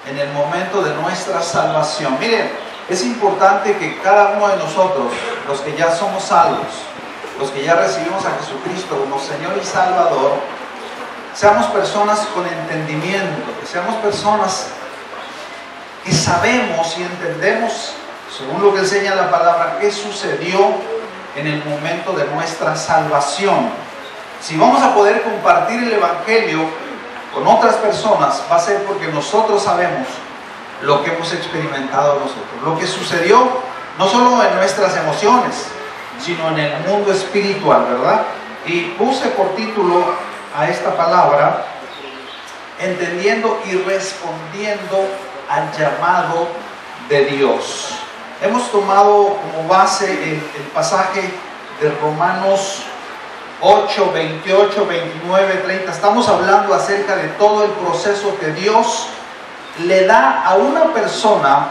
en el momento de nuestra salvación. Miren, es importante que cada uno de nosotros, los que ya somos salvos, los que ya recibimos a Jesucristo como Señor y Salvador, seamos personas con entendimiento, que seamos personas que sabemos y entendemos, según lo que enseña la palabra, qué sucedió en el momento de nuestra salvación. Si vamos a poder compartir el Evangelio con otras personas, va a ser porque nosotros sabemos lo que hemos experimentado nosotros, lo que sucedió no solo en nuestras emociones, sino en el mundo espiritual, ¿verdad? Y puse por título a esta palabra, entendiendo y respondiendo al llamado de Dios. Hemos tomado como base el pasaje de Romanos 8, 28, 29, 30. Estamos hablando acerca de todo el proceso que Dios le da a una persona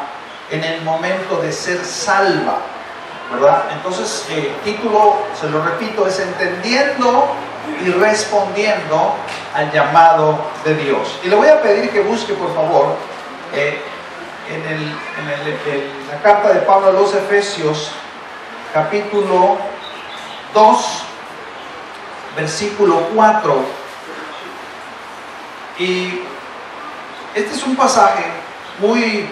en el momento de ser salva, ¿verdad? Entonces, el título, se lo repito, es entendiendo y respondiendo al llamado de Dios. Y le voy a pedir que busque, por favor, en la carta de Pablo a los Efesios, capítulo 2, versículo 4. Y este es un pasaje muy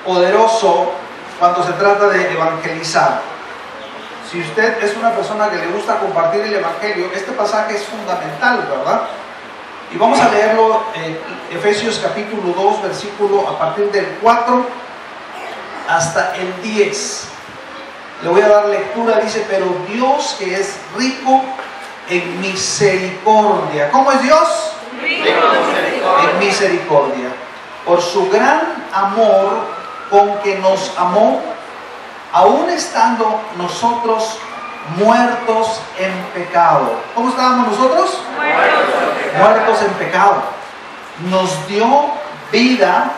poderoso cuando se trata de evangelizar. Si usted es una persona que le gusta compartir el Evangelio, este pasaje es fundamental, ¿verdad? Y vamos a leerlo en Efesios capítulo 2, versículo a partir del 4 hasta el 10. Le voy a dar lectura, dice: pero Dios, que es rico en misericordia. ¿Cómo es Dios? Rico en misericordia. Por su gran amor con que nos amó, aún estando nosotros muertos en pecado. ¿Cómo estábamos nosotros? Muertos en pecado. Nos dio vida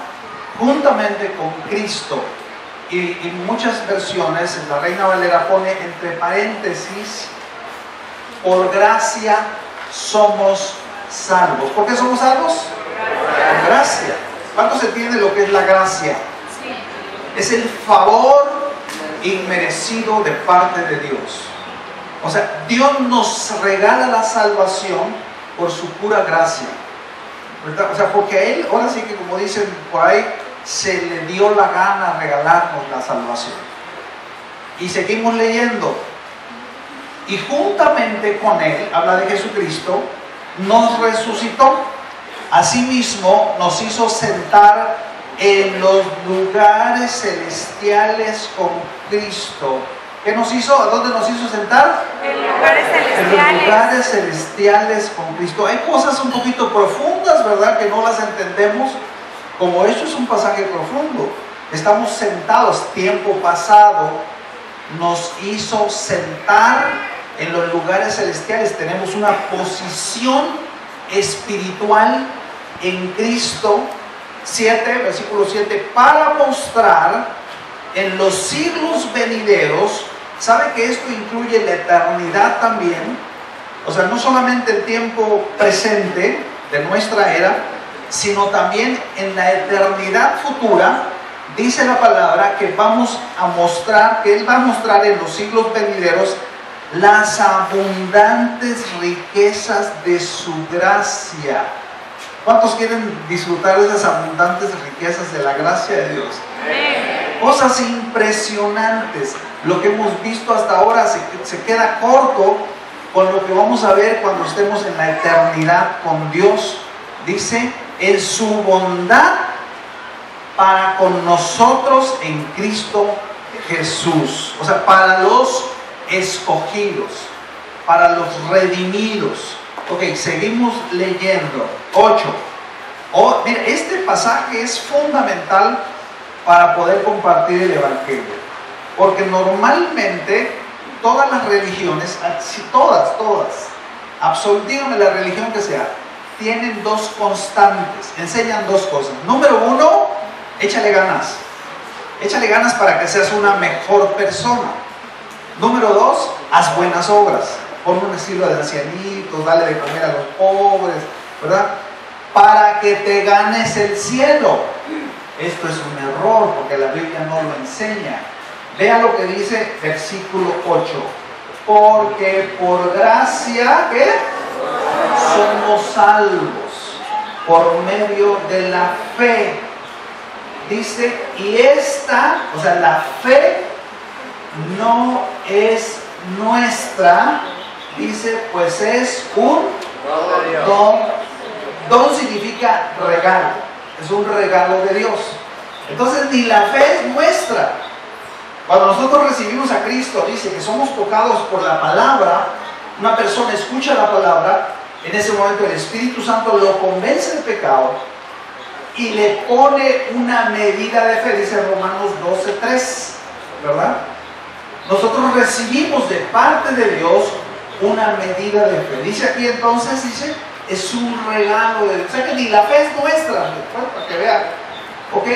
juntamente con Cristo. Y en muchas versiones, la Reina Valera pone entre paréntesis: por gracia somos salvos. ¿Por qué somos salvos? Por gracia. ¿Cuánto se entiende lo que es la gracia? Sí. Es el favor inmerecido de parte de Dios. O sea, Dios nos regala la salvación por su pura gracia, ¿verdad? O sea, porque a Él, ahora sí que, como dicen por ahí, se le dio la gana regalarnos la salvación. Y seguimos leyendo. Y juntamente con Él, habla de Jesucristo, nos resucitó. Asimismo nos hizo sentar en los lugares celestiales con Cristo. ¿Qué nos hizo? ¿A dónde nos hizo sentar? En lugares celestiales. En los lugares celestiales con Cristo. Hay cosas un poquito profundas, ¿verdad?, que no las entendemos. Como esto es un pasaje profundo. Estamos sentados, tiempo pasado nos hizo sentar en los lugares celestiales. Tenemos una posición espiritual en Cristo. 7, versículo 7, para mostrar en los siglos venideros. ¿Sabe que esto incluye la eternidad también? O sea, no solamente el tiempo presente de nuestra era, sino también en la eternidad futura. Dice la palabra que vamos a mostrar, que Él va a mostrar en los siglos venideros las abundantes riquezas de su gracia. ¿Cuántos quieren disfrutar de esas abundantes riquezas de la gracia de Dios? Cosas impresionantes. Lo que hemos visto hasta ahora se queda corto con lo que vamos a ver cuando estemos en la eternidad con Dios. Dice: en su bondad para con nosotros en Cristo Jesús. O sea, para los escogidos, para los redimidos. Ok, seguimos leyendo. 8. Mira, este pasaje es fundamental para poder compartir el Evangelio, porque normalmente todas las religiones, todas, dígame la religión que sea, tienen dos constantes, enseñan dos cosas. Número 1, échale ganas para que seas una mejor persona. Número 2, haz buenas obras, pon un estilo de ancianitos, dale de comer a los pobres, ¿verdad? para que te ganes el cielo. Esto es un error porque la Biblia no lo enseña. Vea lo que dice versículo 8. Porque por gracia, ¿qué? Somos salvos por medio de la fe. Dice, y esta, o sea, la fe no es nuestra, dice, pues es un don. Don significa regalo, es un regalo de Dios. Entonces, ni la fe es nuestra. Cuando nosotros recibimos a Cristo, dice que somos tocados por la palabra. Una persona escucha la palabra, en ese momento el Espíritu Santo lo convence del pecado y le pone una medida de fe, dice Romanos 12:3, ¿verdad? Nosotros recibimos de parte de Dios una medida de fe. Dice aquí entonces, dice, es un regalo de Dios. O sea que ni la fe es nuestra, para que vean. ¿Ok?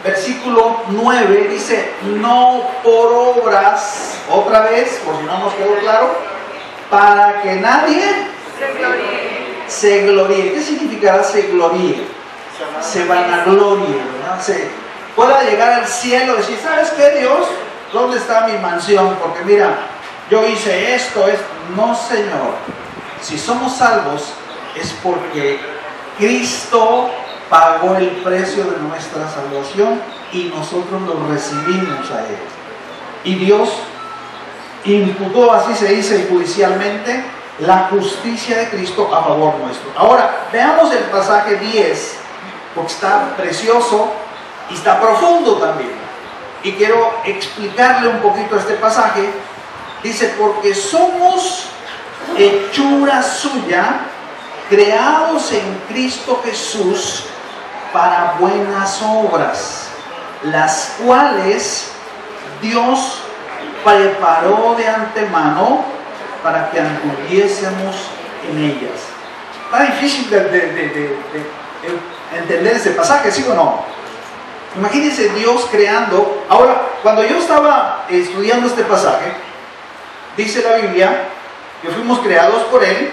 Versículo 9 dice, no por obras, otra vez, por si no nos quedó claro, para que nadie se gloríe. ¿Qué significará se gloríe? Se vanaglorie, ¿verdad? Se pueda llegar al cielo y decir, ¿sabes qué, Dios? ¿Dónde está mi mansión? Porque mira, yo hice esto. No, Señor. Si somos salvos es porque Cristo pagó el precio de nuestra salvación y nosotros lo recibimos a Él. Y Dios imputó, así se dice judicialmente, la justicia de Cristo a favor nuestro. Ahora, veamos el pasaje 10, porque está precioso y está profundo también. Y quiero explicarle un poquito este pasaje. Dice, porque somos hechura suya, creados en Cristo Jesús para buenas obras, las cuales Dios preparó de antemano para que anduviésemos en ellas. Está difícil de entender ese pasaje, ¿sí o no? Imagínense Dios creando. Ahora, cuando yo estaba estudiando este pasaje, dice la Biblia que fuimos creados por Él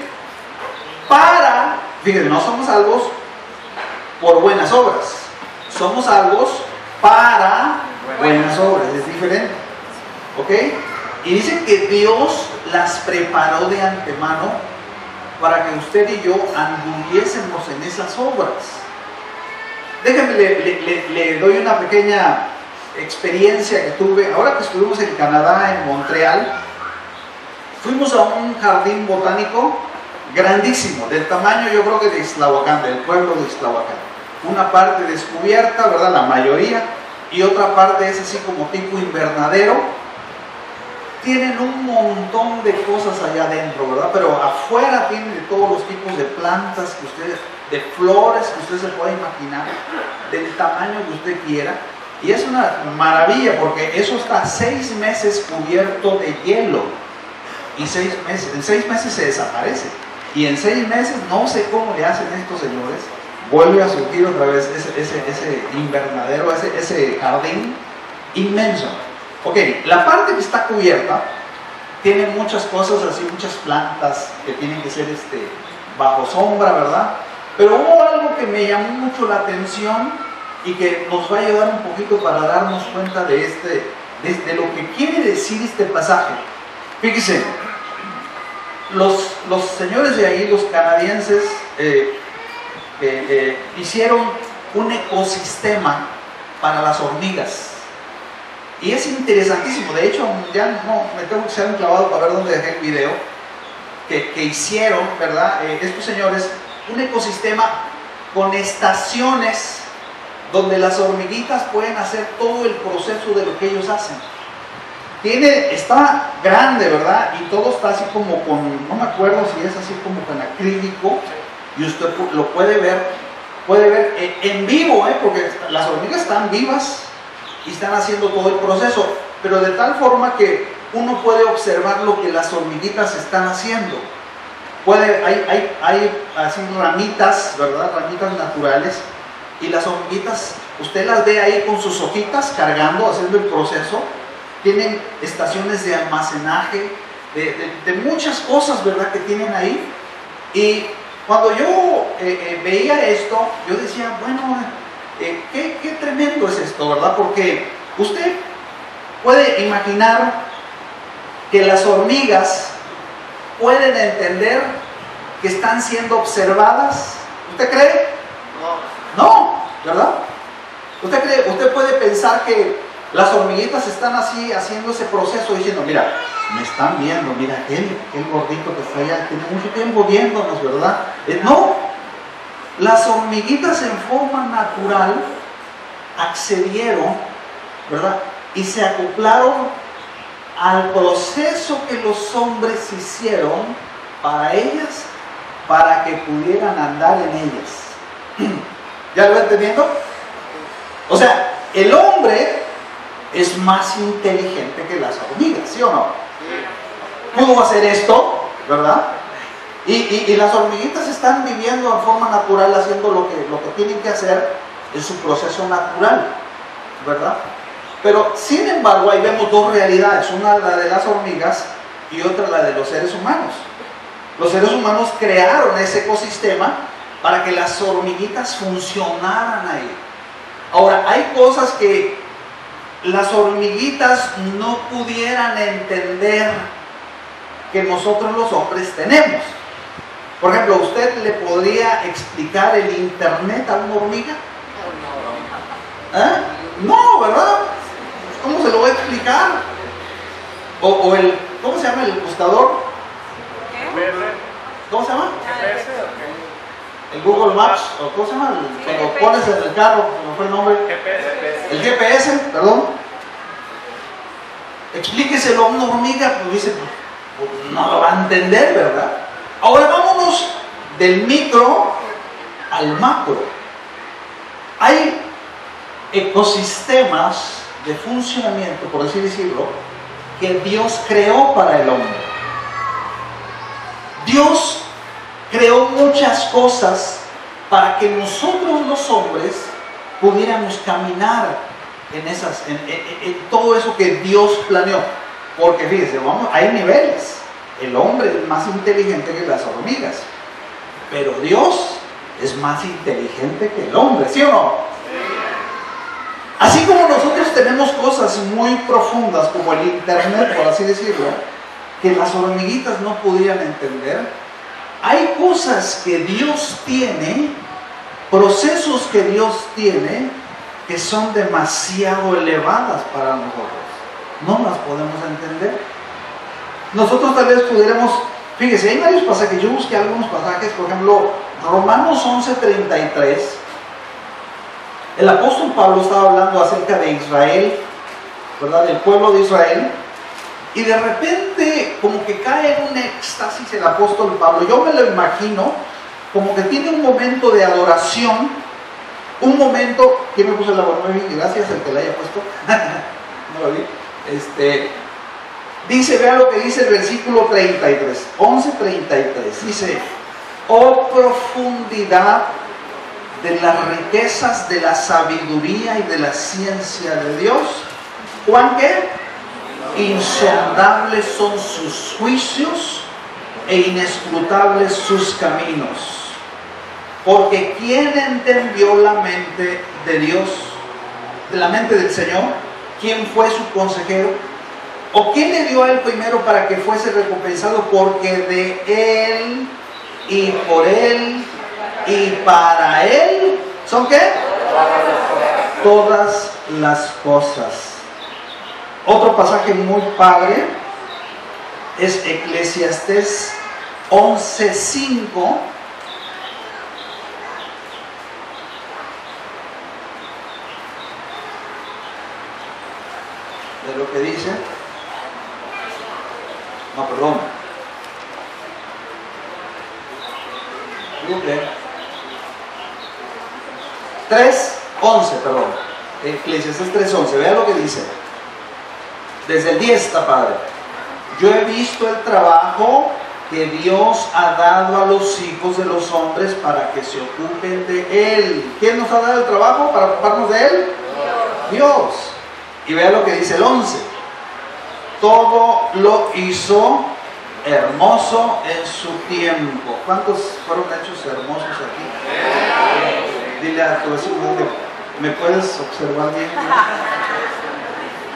para, fíjense, no somos salvos por buenas obras, somos salvos para buenas obras, es diferente, ¿ok? Y dice que Dios las preparó de antemano para que usted y yo anduviésemos en esas obras. Déjenme, le doy una pequeña experiencia que tuve, ahora que estuvimos en Canadá, en Montreal. Fuimos a un jardín botánico grandísimo, del tamaño yo creo que de Ixtlahuacán, del pueblo de Ixtlahuacán. Una parte descubierta, ¿verdad? La mayoría, y otra parte es así como tipo invernadero. Tienen un montón de cosas allá adentro, ¿verdad? Pero afuera tienen de todos los tipos de plantas que ustedes, de flores que usted se pueda imaginar, del tamaño que usted quiera. Y es una maravilla porque eso está 6 meses cubierto de hielo. Y en 6 meses se desaparece. Y en 6 meses, no sé cómo le hacen estos señores, vuelve a surgir otra vez ese invernadero, ese jardín inmenso. Ok, la parte que está cubierta tiene muchas cosas así, muchas plantas que tienen que ser bajo sombra, ¿verdad? Pero hubo algo que me llamó mucho la atención y que nos va a ayudar un poquito para darnos cuenta de lo que quiere decir este pasaje. Fíjense, los señores de ahí, los canadienses, hicieron un ecosistema para las hormigas. Y es interesantísimo. De hecho, ya no me tengo que hacer un clavado para ver dónde dejé el video que hicieron, ¿verdad? Estos señores, un ecosistema con estaciones donde las hormiguitas pueden hacer todo el proceso de lo que ellos hacen. Está grande, ¿verdad? Y todo está así como con, no me acuerdo si es así como con acrílico, y usted lo puede ver en vivo, porque las hormigas están vivas y están haciendo todo el proceso, pero de tal forma que uno puede observar lo que las hormiguitas están haciendo. Hay así ramitas, ¿verdad? Ramitas naturales, y las hormiguitas, usted las ve ahí con sus hojitas cargando, haciendo el proceso. Tienen estaciones de almacenaje, de muchas cosas, ¿verdad?, que tienen ahí. Y cuando yo veía esto, yo decía, bueno, qué tremendo es esto, ¿verdad? Porque usted puede imaginar que las hormigas pueden entender que están siendo observadas. ¿Usted cree? No, ¿verdad? Usted puede pensar que las hormiguitas están así haciendo ese proceso diciendo, mira, me están viendo, mira, aquel gordito que está allá, tiene mucho tiempo viéndonos, ¿verdad? No, las hormiguitas en forma natural accedieron, ¿verdad? Y se acoplaron al proceso que los hombres hicieron para ellas, para que pudieran andar en ellas. ¿Ya lo va entendiendo? O sea, el hombre es más inteligente que las hormigas, ¿sí o no? ¿Pudo hacer esto? ¿Verdad? Y las hormiguitas están viviendo en forma natural, haciendo lo que tienen que hacer en su proceso natural, ¿verdad? Pero, sin embargo, ahí vemos dos realidades, una la de las hormigas y otra la de los seres humanos. Los seres humanos crearon ese ecosistema para que las hormiguitas funcionaran ahí. Ahora, hay cosas que las hormiguitas no pudieran entender que nosotros los hombres tenemos. Por ejemplo, ¿usted le podría explicar el internet a una hormiga? ¿Eh? No, ¿verdad? ¿Cómo se lo va a explicar? O el, ¿cómo se llama el buscador? ¿Cómo se llama? El Google Maps, o ¿cómo se llama? Cuando pones en el carro, ¿cómo fue el nombre? El GPS, perdón. Explíqueselo a una hormiga, pues dice, pues, no lo va a entender, ¿verdad? Ahora vámonos del micro al macro. Hay ecosistemas de funcionamiento, por así decirlo, que Dios creó para el hombre. Dios creó muchas cosas para que nosotros los hombres pudiéramos caminar en todo eso que Dios planeó. Porque fíjense, hay niveles. El hombre es más inteligente que las hormigas, pero Dios es más inteligente que el hombre, ¿sí o no? Así como nosotros tenemos cosas muy profundas como el internet, por así decirlo, que las hormiguitas no pudieran entender, hay cosas que Dios tiene, procesos que Dios tiene, que son demasiado elevadas para nosotros. No las podemos entender. Nosotros tal vez pudiéramos, fíjese, hay varios pasajes, yo busqué algunos pasajes, por ejemplo, Romanos 11:33, el apóstol Pablo estaba hablando acerca de Israel, ¿verdad? Del pueblo de Israel, y de repente como que cae en un éxtasis el apóstol Pablo. Yo me lo imagino como que tiene un momento de adoración, un momento, ¿quién me puso la barba? Gracias, el que la haya puesto. No lo vi. Dice, vea lo que dice el versículo 33, 11:33, dice, oh profundidad de las riquezas de la sabiduría y de la ciencia de Dios, ¿cuán qué? Insondables son sus juicios e inescrutables sus caminos. Porque ¿quién entendió la mente de Dios, de la mente del Señor? ¿Quién fue su consejero? ¿O quién le dio a él primero para que fuese recompensado? Porque de él y por él y para él, ¿son qué? Todas las cosas. Otro pasaje muy padre es Eclesiastés 11:5. De lo que dice. No, perdón. Okay. 3:11, perdón. Eclesiastés 3:11. Vea lo que dice. Desde el 10 está padre. Yo he visto el trabajo que Dios ha dado a los hijos de los hombres para que se ocupen de Él. ¿Quién nos ha dado el trabajo para ocuparnos de Él? Dios. Y vea lo que dice el 11. Todo lo hizo hermoso en su tiempo. ¿Cuántos fueron hechos hermosos aquí? Dile a tu vecino, ¿me puedes observar bien?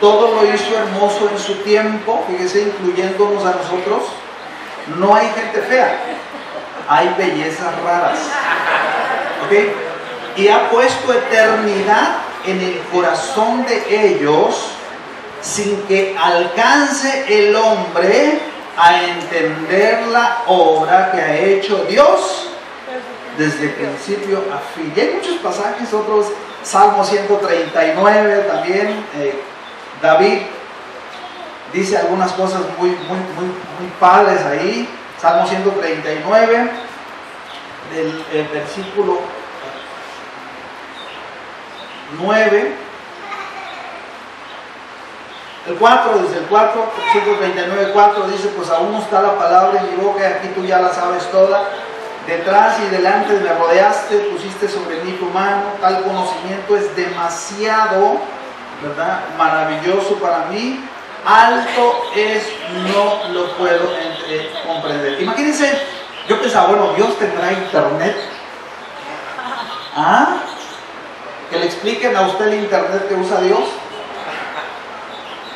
Todo lo hizo hermoso en su tiempo, fíjese, incluyéndonos a nosotros. No hay gente fea, hay bellezas raras. ¿Ok? Y ha puesto eternidad en el corazón de ellos, sin que alcance el hombre a entender la obra que ha hecho Dios desde principio a fin. Y hay muchos pasajes, otros, Salmo 139 también, David dice algunas cosas muy padres ahí. Salmo 139, del versículo 9, el 4, desde el 4, 139, 4, dice: pues aún no está la palabra en mi boca, y aquí tú ya la sabes toda. Detrás y delante me rodeaste, pusiste sobre mí tu mano. Tal conocimiento es demasiado, ¿verdad?, maravilloso para mí. Alto es, no lo puedo comprender. Imagínense, yo pensaba, bueno, Dios tendrá internet. ¿Ah? Que le expliquen a usted el internet que usa Dios.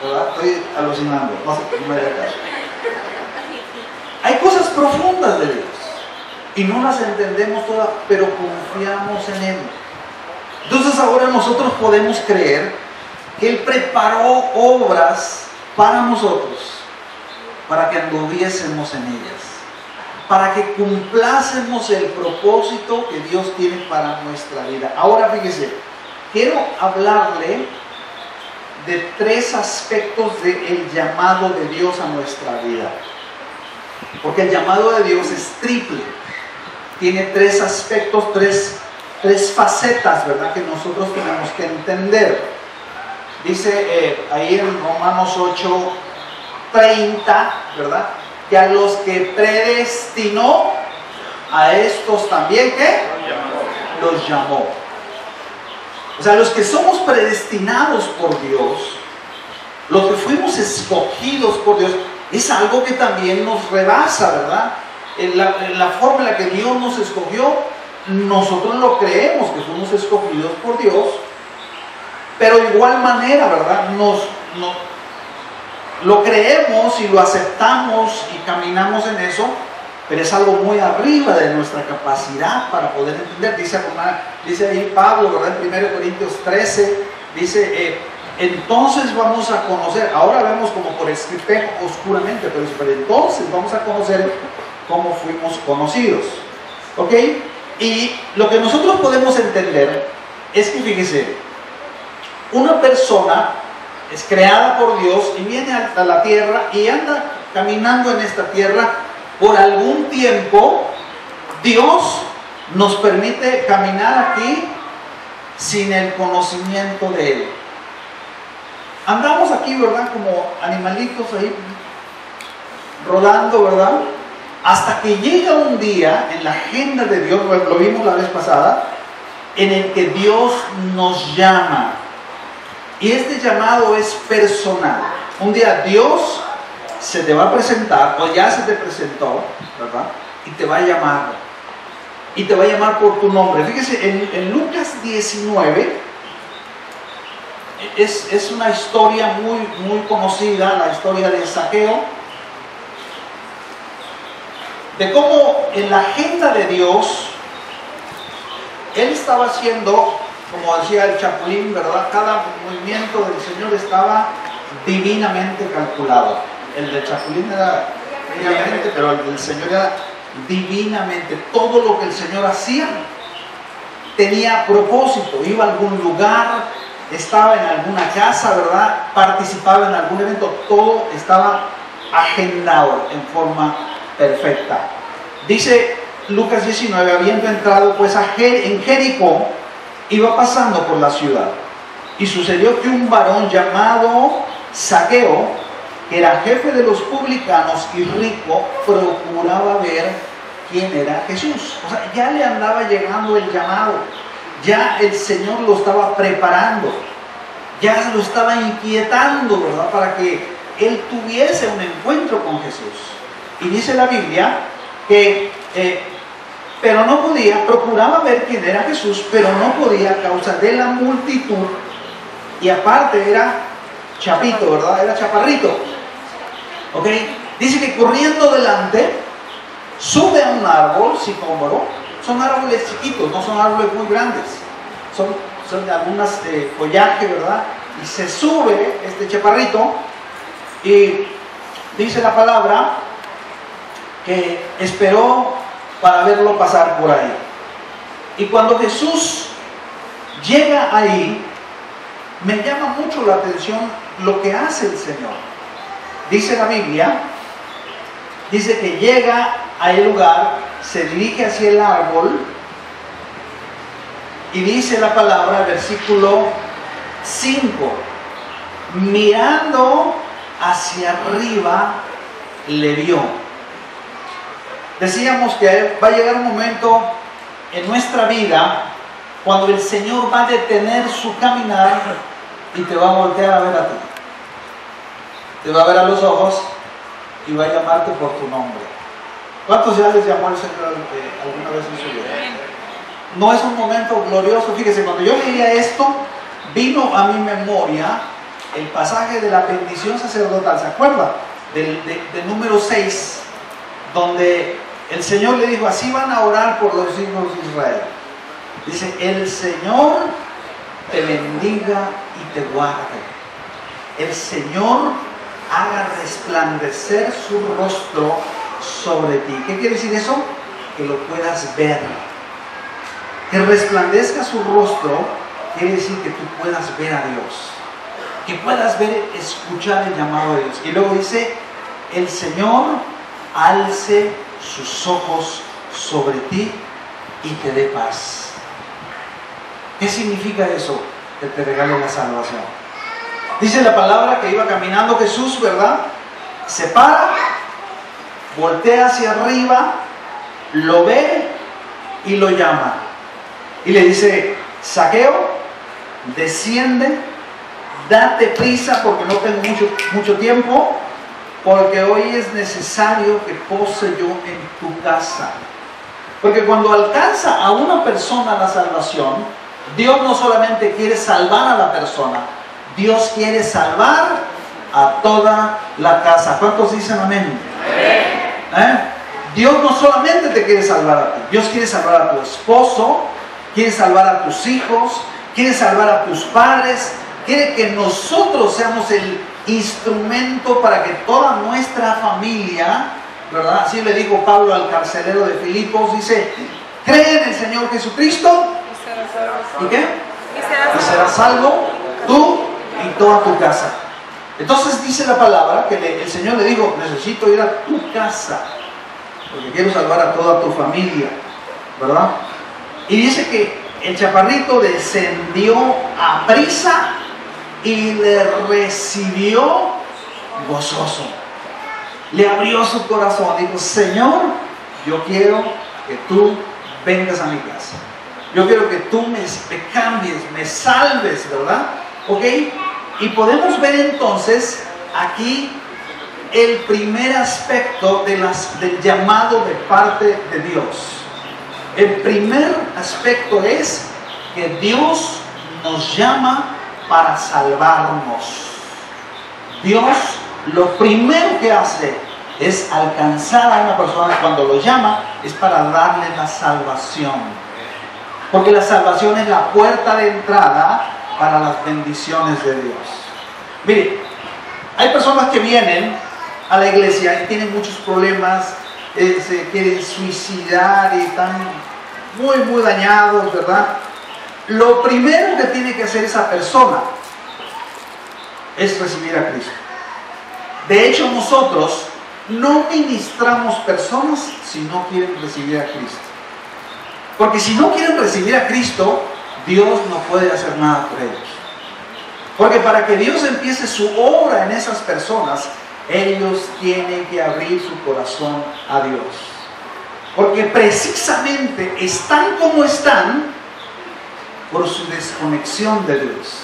¿Verdad? Estoy alucinando, no sé, no me haga caso. Hay cosas profundas de Dios y no las entendemos todas, pero confiamos en Él. Entonces ahora nosotros podemos creer que Él preparó obras para nosotros, para que anduviésemos en ellas, para que cumplásemos el propósito que Dios tiene para nuestra vida. Ahora fíjese, quiero hablarle de 3 aspectos del llamado de Dios a nuestra vida, porque el llamado de Dios es triple, tiene 3 aspectos, tres facetas, ¿verdad?, que nosotros tenemos que entender. Dice ahí en Romanos 8:30, ¿verdad?, que a los que predestinó, a estos también, ¿qué? Los llamó. O sea, los que somos predestinados por Dios, los que fuimos escogidos por Dios, es algo que también nos rebasa, ¿verdad? En la forma en la que Dios nos escogió, nosotros lo creemos que fuimos escogidos por Dios, pero de igual manera, ¿verdad?, lo creemos y lo aceptamos y caminamos en eso, pero es algo muy arriba de nuestra capacidad para poder entender. Dice ahí Pablo, ¿verdad?, en 1 Corintios 13, dice, entonces vamos a conocer, ahora vemos como por espejo oscuramente, pero entonces vamos a conocer cómo fuimos conocidos. ¿Ok? Y lo que nosotros podemos entender es que, fíjese, una persona es creada por Dios y viene a la tierra y anda caminando en esta tierra por algún tiempo. Dios nos permite caminar aquí sin el conocimiento de Él. Andamos aquí, ¿verdad?, como animalitos ahí rodando, ¿verdad?, hasta que llega un día en la agenda de Dios, lo vimos la vez pasada, en el que Dios nos llama. Y este llamado es personal. Un día Dios se te va a presentar, o ya se te presentó, ¿verdad?, y te va a llamar. Y te va a llamar por tu nombre. Fíjese, en Lucas 19, es una historia muy conocida, la historia de Zaqueo, de cómo en la agenda de Dios, él estaba haciendo, como decía el Chapulín, ¿verdad?, cada movimiento del Señor estaba divinamente calculado. El del Chapulín era divinamente, pero el del Señor era divinamente. Todo lo que el Señor hacía tenía propósito. Iba a algún lugar, estaba en alguna casa, ¿verdad?, participaba en algún evento, todo estaba agendado en forma perfecta. Dice Lucas 19, habiendo entrado pues en Jericó, iba pasando por la ciudad, y sucedió que un varón llamado Zaqueo, que era jefe de los publicanos y rico, procuraba ver quién era Jesús. O sea, ya le andaba llegando el llamado, ya el Señor lo estaba preparando, ya lo estaba inquietando, ¿verdad?, para que él tuviese un encuentro con Jesús. Y dice la Biblia que, pero no podía, procuraba ver quién era Jesús, pero no podía a causa de la multitud. Y aparte era chapito, ¿verdad? Era chaparrito. ¿Ok? Dice que corriendo delante, sube a un árbol sicómoro. Son árboles chiquitos, no son árboles muy grandes. Son de algunas follaje, ¿verdad? Y se sube este chaparrito y dice la palabra que esperó para verlo pasar por ahí. Y cuando Jesús llega ahí, me llama mucho la atención lo que hace el Señor. Dice la Biblia, dice que llega a el lugar, se dirige hacia el árbol y dice la palabra, versículo 5, mirando hacia arriba, le vio. Decíamos que va a llegar un momento en nuestra vida cuando el Señor va a detener su caminar y te va a voltear a ver a ti. Te va a ver a los ojos y va a llamarte por tu nombre. ¿Cuántos ya les llamó el Señor alguna vez en su vida? No es un momento glorioso. Fíjese, cuando yo leía esto, vino a mi memoria el pasaje de la bendición sacerdotal. ¿Se acuerda? Del número 6, donde el Señor le dijo, así van a orar por los hijos de Israel. Dice, el Señor te bendiga y te guarde. El Señor haga resplandecer su rostro sobre ti. ¿Qué quiere decir eso? Que lo puedas ver. Que resplandezca su rostro quiere decir que tú puedas ver a Dios. Que puedas ver, escuchar el llamado de Dios. Y luego dice, el Señor alce sus ojos sobre ti y te dé paz. ¿Qué significa eso? Que te regale la salvación. Dice la palabra que iba caminando Jesús, ¿verdad? Se para, voltea hacia arriba, lo ve y lo llama. Y le dice, Zaqueo, desciende, date prisa porque no tengo mucho tiempo, porque hoy es necesario que pose yo en tu casa. Porque cuando alcanza a una persona la salvación, Dios no solamente quiere salvar a la persona, Dios quiere salvar a toda la casa. ¿Cuántos dicen amén? Dios no solamente te quiere salvar a ti, Dios quiere salvar a tu esposo, quiere salvar a tus hijos, quiere salvar a tus padres, quiere que nosotros seamos el instrumento para que toda nuestra familia, ¿verdad? Así le dijo Pablo al carcelero de Filipos, dice, cree en el Señor Jesucristo, ¿y qué? Y serás salvo tú y toda tu casa. Entonces dice la palabra que el Señor le dijo, necesito ir a tu casa, porque quiero salvar a toda tu familia, ¿verdad? Y dice que el chaparrito descendió a prisa y le recibió gozoso. Le abrió su corazón, dijo, Señor, yo quiero que tú vengas a mi casa. Yo quiero que tú me cambies, me salves, ¿verdad? ¿Ok? Y podemos ver entonces aquí el primer aspecto del llamado de parte de Dios. El primer aspecto es que Dios nos llama para salvarnos. Dios lo primero que hace es alcanzar a una persona. Cuando lo llama es para darle la salvación. Porque la salvación es la puerta de entrada para las bendiciones de Dios. Mire, hay personas que vienen a la iglesia y tienen muchos problemas, se quieren suicidar y están muy dañados, ¿verdad? Lo primero que tiene que hacer esa persona es recibir a Cristo. De hecho, nosotros no ministramos personas si no quieren recibir a Cristo. Porque si no quieren recibir a Cristo, Dios no puede hacer nada por ellos. Porque para que Dios empiece su obra en esas personas, ellos tienen que abrir su corazón a Dios. Porque precisamente están como están por su desconexión de Dios.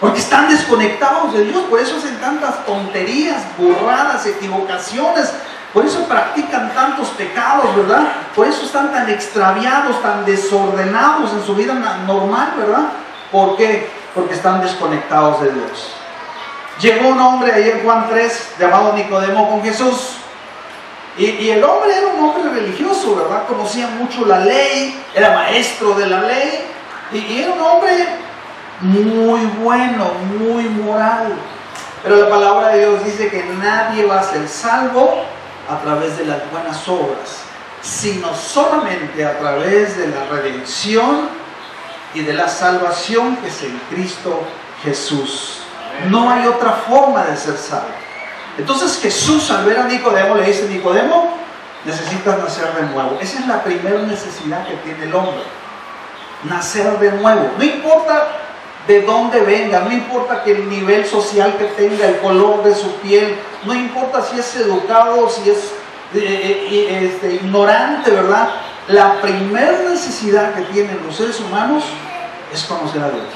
Porque están desconectados de Dios, por eso hacen tantas tonterías, burradas, equivocaciones, Por eso practican tantos pecados, ¿verdad? Por eso están tan extraviados, tan desordenados en su vida normal, ¿verdad? ¿Por qué? Porque están desconectados de Dios. Llegó un hombre ahí en Juan 3 llamado Nicodemo con Jesús. Y el hombre era un hombre religioso, ¿verdad? Conocía mucho la ley, era maestro de la ley. Y era un hombre muy bueno, muy moral. Pero la palabra de Dios dice que nadie va a ser salvo a través de las buenas obras, sino solamente a través de la redención y de la salvación que es en Cristo Jesús. No hay otra forma de ser salvo. Entonces Jesús, al ver a Nicodemo, le dice: Nicodemo, necesitas nacer de nuevo. Esa es la primera necesidad que tiene el hombre, nacer de nuevo. No importa de dónde venga, no importa que el nivel social que tenga, el color de su piel, no importa si es educado, si es ignorante, ¿verdad? La primera necesidad que tienen los seres humanos es conocer a Dios,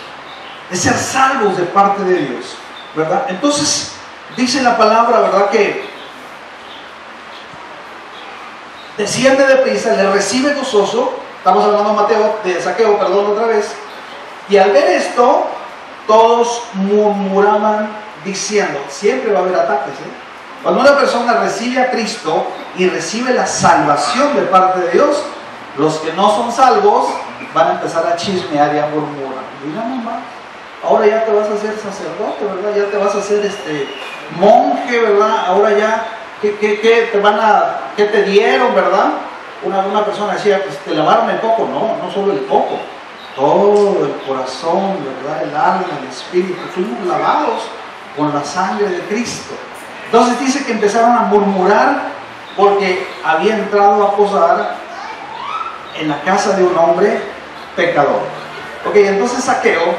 es ser salvos de parte de Dios, ¿verdad? Entonces dice la palabra, ¿verdad?, que desciende de prisa, le recibe gozoso. Estamos hablando de Zaqueo, perdón, otra vez. Y al ver esto, todos murmuraban diciendo, siempre va a haber ataques, ¿eh? Cuando una persona recibe a Cristo y recibe la salvación de parte de Dios, los que no son salvos van a empezar a chismear y a murmurar. Mira, mamá, ahora ya te vas a hacer sacerdote, ¿verdad? Ya te vas a hacer monje, ¿verdad? Ahora ya, ¿qué te dieron, verdad? Una persona decía, pues te lavaron el coco. No solo el coco, todo el corazón, ¿verdad? El alma, el espíritu, fuimos lavados con la sangre de Cristo. Entonces dice que empezaron a murmurar porque había entrado a posar en la casa de un hombre pecador. Ok, entonces Zaqueo,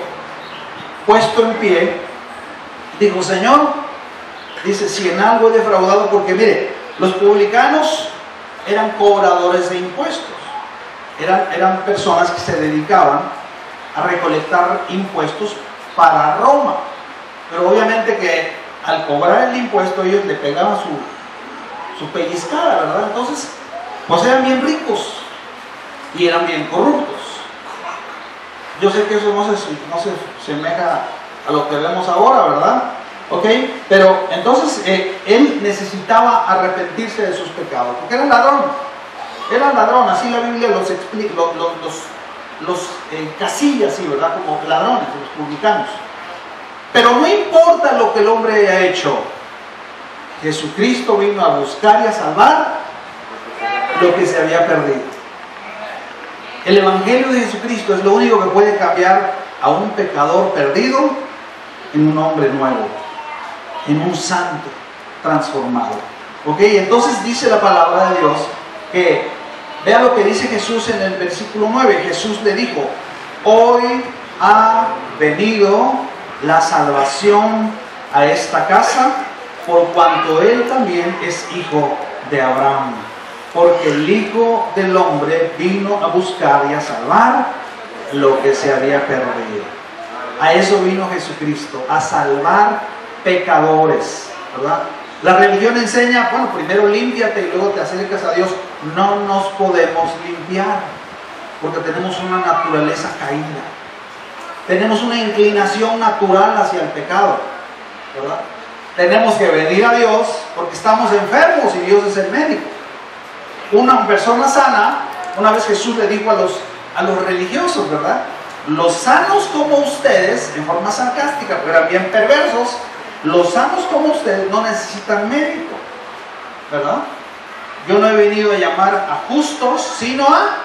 puesto en pie, dijo: Señor, dice, si en algo he defraudado, porque mire, los publicanos eran cobradores de impuestos, eran personas que se dedicaban a recolectar impuestos para Roma, pero obviamente que al cobrar el impuesto ellos le pegaban su pellizcada, ¿verdad? Entonces, pues eran bien ricos y eran bien corruptos. Yo sé que eso no se asemeja a lo que vemos ahora, ¿verdad? ¿Ok? Pero entonces él necesitaba arrepentirse de sus pecados, porque era ladrón. Era ladrón, así la Biblia los explica, los encasilla así, ¿verdad? Como ladrones, los publicanos. Pero no importa lo que el hombre haya hecho, Jesucristo vino a buscar y a salvar lo que se había perdido. El Evangelio de Jesucristo es lo único que puede cambiar a un pecador perdido en un hombre nuevo, en un santo transformado. ¿Ok? Entonces dice la palabra de Dios que, vea lo que dice Jesús en el versículo 9. Jesús le dijo: hoy ha venido la salvación a esta casa, por cuanto él también es hijo de Abraham, porque el Hijo del Hombre vino a buscar y a salvar lo que se había perdido. A eso vino Jesucristo, a salvar pecadores, ¿verdad? La religión enseña, bueno, primero límpiate y luego te acercas a Dios. No nos podemos limpiar, porque tenemos una naturaleza caída. Tenemos una inclinación natural hacia el pecado, ¿verdad? Tenemos que venir a Dios porque estamos enfermos y Dios es el médico. Una persona sana, una vez Jesús le dijo a los religiosos, ¿verdad? Los sanos como ustedes, en forma sarcástica, pero eran bien perversos, los sanos como ustedes no necesitan médico, ¿verdad? Yo no he venido a llamar a justos, sino a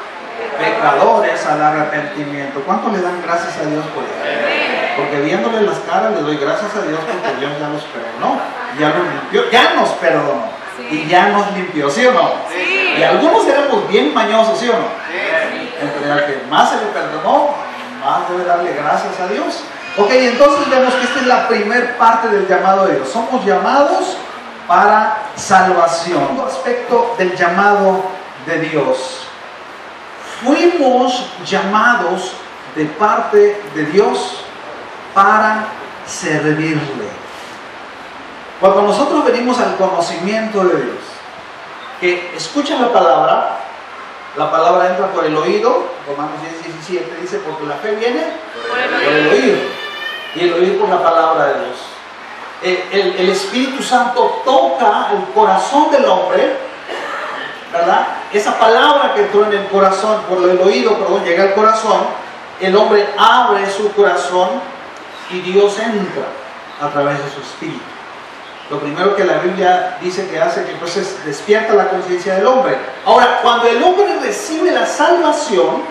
pecadores al arrepentimiento. ¿Cuánto le dan gracias a Dios por eso? Porque viéndole las caras le doy gracias a Dios porque Dios ya los perdonó, ya los limpió, ya nos perdonó, y ya nos limpió, ¿sí o no? Sí. Y algunos éramos bien mañosos, ¿sí o no? Sí. Entre el que más se le perdonó, más debe darle gracias a Dios. Ok, entonces vemos que esta es la primer parte del llamado de Dios. Somos llamados para salvación. Un aspecto del llamado de Dios. Fuimos llamados de parte de Dios para servirle. Cuando nosotros venimos al conocimiento de Dios, que escuchan la palabra entra por el oído. Romanos 10:17 dice, porque la fe viene por el oído, y el oír por la palabra de Dios. El Espíritu Santo toca el corazón del hombre, ¿verdad? Esa palabra que entró en el corazón, por el oído, perdón, llega al corazón, el hombre abre su corazón y Dios entra a través de su Espíritu. Lo primero que la Biblia dice que hace, que entonces despierta la conciencia del hombre. Ahora, cuando el hombre recibe la salvación,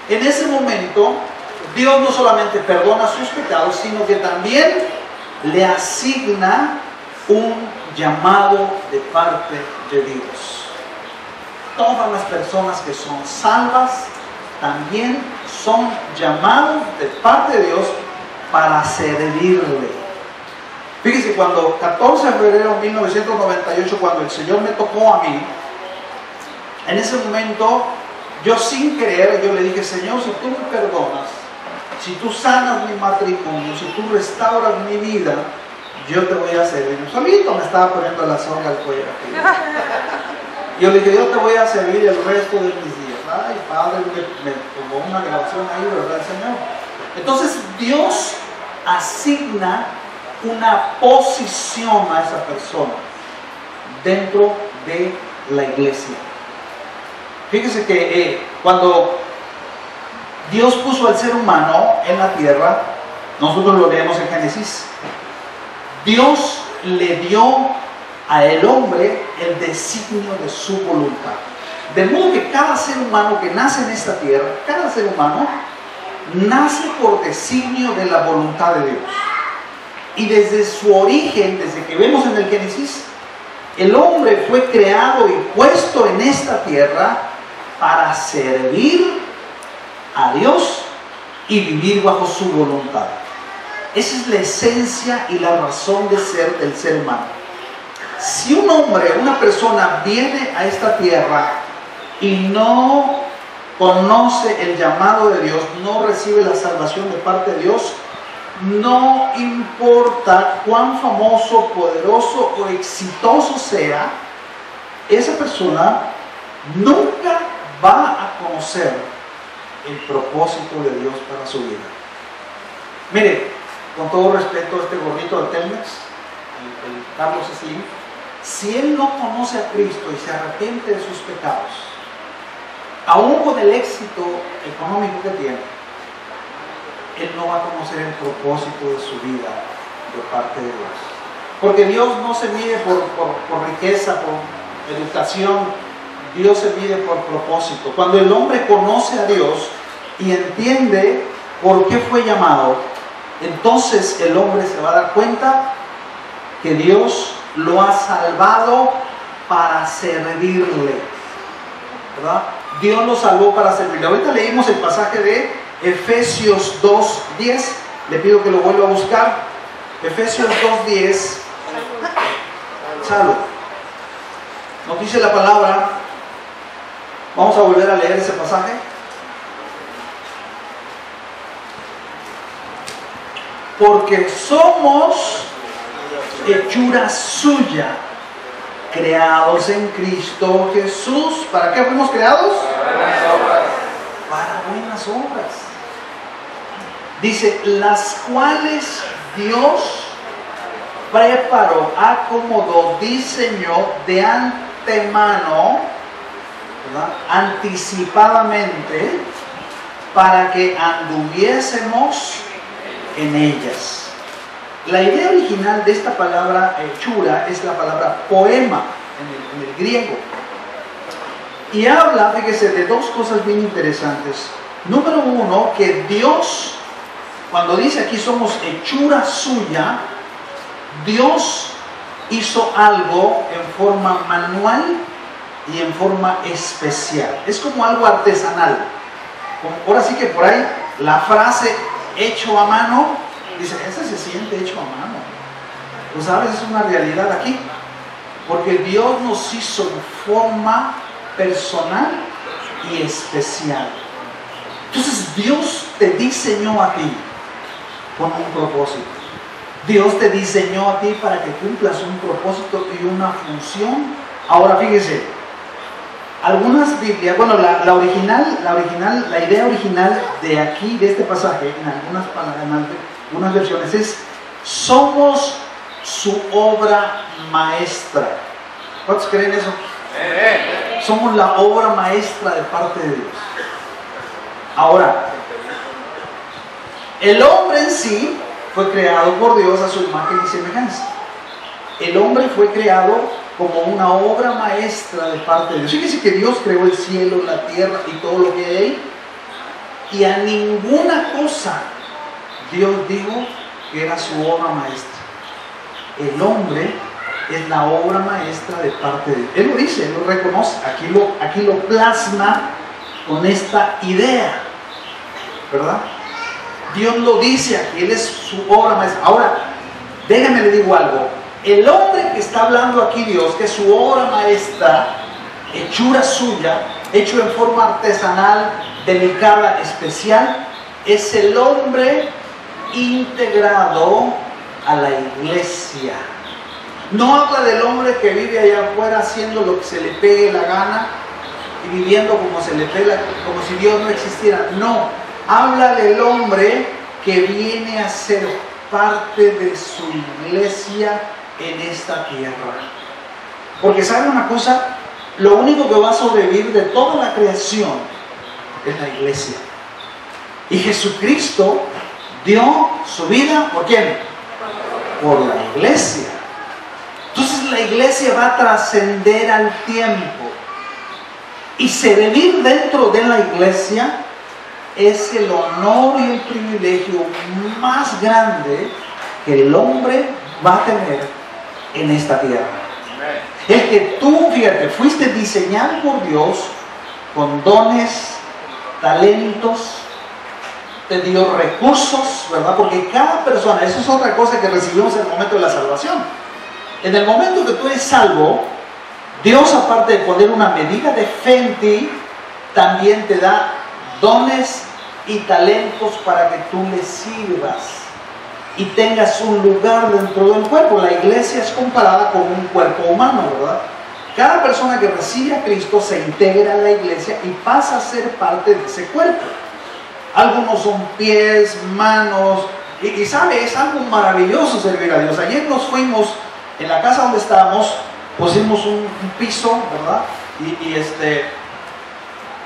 en ese momento, Dios no solamente perdona sus pecados, sino que también le asigna un llamado de parte de Dios. Todas las personas que son salvas también son llamados de parte de Dios para servirle. Fíjese, cuando 14 de febrero de 1998, cuando el Señor me tocó a mí, en ese momento, yo sin creer, yo le dije, Señor, si tú me perdonas, si tú sanas mi matrimonio, si tú restauras mi vida, yo te voy a servir. Solito me estaba poniendo la soga al cuello aquí. Yo le dije, yo te voy a servir el resto de mis días. Ay, Padre, me tomó una grabación ahí, ¿verdad, Señor? Entonces, Dios asigna una posición a esa persona dentro de la iglesia. Fíjese que cuando Dios puso al ser humano en la tierra, nosotros lo leemos en Génesis, Dios le dio al hombre el designio de su voluntad. De modo que cada ser humano que nace en esta tierra, cada ser humano nace por designio de la voluntad de Dios. Y desde su origen, desde que vemos en el Génesis, el hombre fue creado y puesto en esta tierra para servir a Dios y vivir bajo su voluntad. Esa es la esencia y la razón de ser del ser humano. Si un hombre, una persona viene a esta tierra y no conoce el llamado de Dios, no recibe la salvación de parte de Dios, no importa cuán famoso, poderoso o exitoso sea, esa persona nunca va a conocer el propósito de Dios para su vida. Mire, con todo respeto, este gordito de Telmex, el Carlos Slim, si él no conoce a Cristo y se arrepiente de sus pecados, aún con el éxito económico que tiene, él no va a conocer el propósito de su vida de parte de Dios. Porque Dios no se mide por riqueza, por educación. Dios se mide por propósito. Cuando el hombre conoce a Dios y entiende por qué fue llamado, entonces el hombre se va a dar cuenta que Dios lo ha salvado para servirle, ¿verdad? Dios lo salvó para servirle. Ahorita leímos el pasaje de Efesios 2:10. Le pido que lo vuelva a buscar. Efesios 2:10. Salud. Nos dice la palabra. Vamos a volver a leer ese pasaje. Porque somos hechura suya, creados en Cristo Jesús. ¿Para qué fuimos creados? Para buenas obras. Dice, las cuales Dios preparó, acomodó, diseñó de antemano, ¿verdad?, anticipadamente, para que anduviésemos en ellas. La idea original de esta palabra hechura es la palabra poema en el griego. Y habla, fíjese, de dos cosas bien interesantes. Número uno, que Dios, cuando dice aquí somos hechura suya, Dios hizo algo en forma manual y en forma especial. Es como algo artesanal. Ahora sí que por ahí la frase hecho a mano, dice, ese se siente hecho a mano. Pues sabes, es una realidad aquí. Porque Dios nos hizo en forma personal y especial. Entonces Dios te diseñó a ti con un propósito. Dios te diseñó a ti para que cumplas un propósito y una función Ahora fíjese, algunas Biblias, bueno, la idea original de aquí, de este pasaje, en algunas versiones es: somos su obra maestra. ¿Cuántos creen eso? Somos la obra maestra de parte de Dios. Ahora, el hombre en sí fue creado por Dios a su imagen y semejanza. El hombre fue creado como una obra maestra de parte de Dios. Fíjense que Dios creó el cielo, la tierra y todo lo que hay ahí. Y a ninguna cosa Dios dijo que era su obra maestra. El hombre es la obra maestra de parte de Dios. Él lo dice, él lo reconoce. Aquí lo plasma con esta idea, ¿verdad? Dios lo dice aquí, Él es su obra maestra. Ahora, déjame le digo algo. El hombre que está hablando aquí Dios, que es su obra maestra, hechura suya, hecho en forma artesanal, delicada, especial, es el hombre integrado a la iglesia. No habla del hombre que vive allá afuera haciendo lo que se le pegue la gana y viviendo como se le pega, como si Dios no existiera. No, habla del hombre que viene a ser parte de su iglesia en esta tierra. Porque ¿sabe una cosa? Lo único que va a sobrevivir de toda la creación es la iglesia. Y Jesucristo dio su vida, ¿por quién? Por la iglesia. Entonces la iglesia va a trascender al tiempo. Y servir dentro de la iglesia es el honor y el privilegio más grande que el hombre va a tener en esta tierra. El que tú, fíjate, fuiste diseñado por Dios con dones, talentos, te dio recursos, ¿verdad? Porque cada persona, eso es otra cosa que recibimos en el momento de la salvación. En el momento que tú eres salvo, Dios, aparte de poner una medida de fe en ti, también te da dones y talentos para que tú le sirvas y tengas un lugar dentro del cuerpo. La iglesia es comparada con un cuerpo humano, ¿verdad? Cada persona que recibe a Cristo se integra a la iglesia y pasa a ser parte de ese cuerpo. Algunos son pies, manos, y sabe, es algo maravilloso servir a Dios. Ayer nos fuimos, en la casa donde estábamos, pusimos un piso, ¿verdad?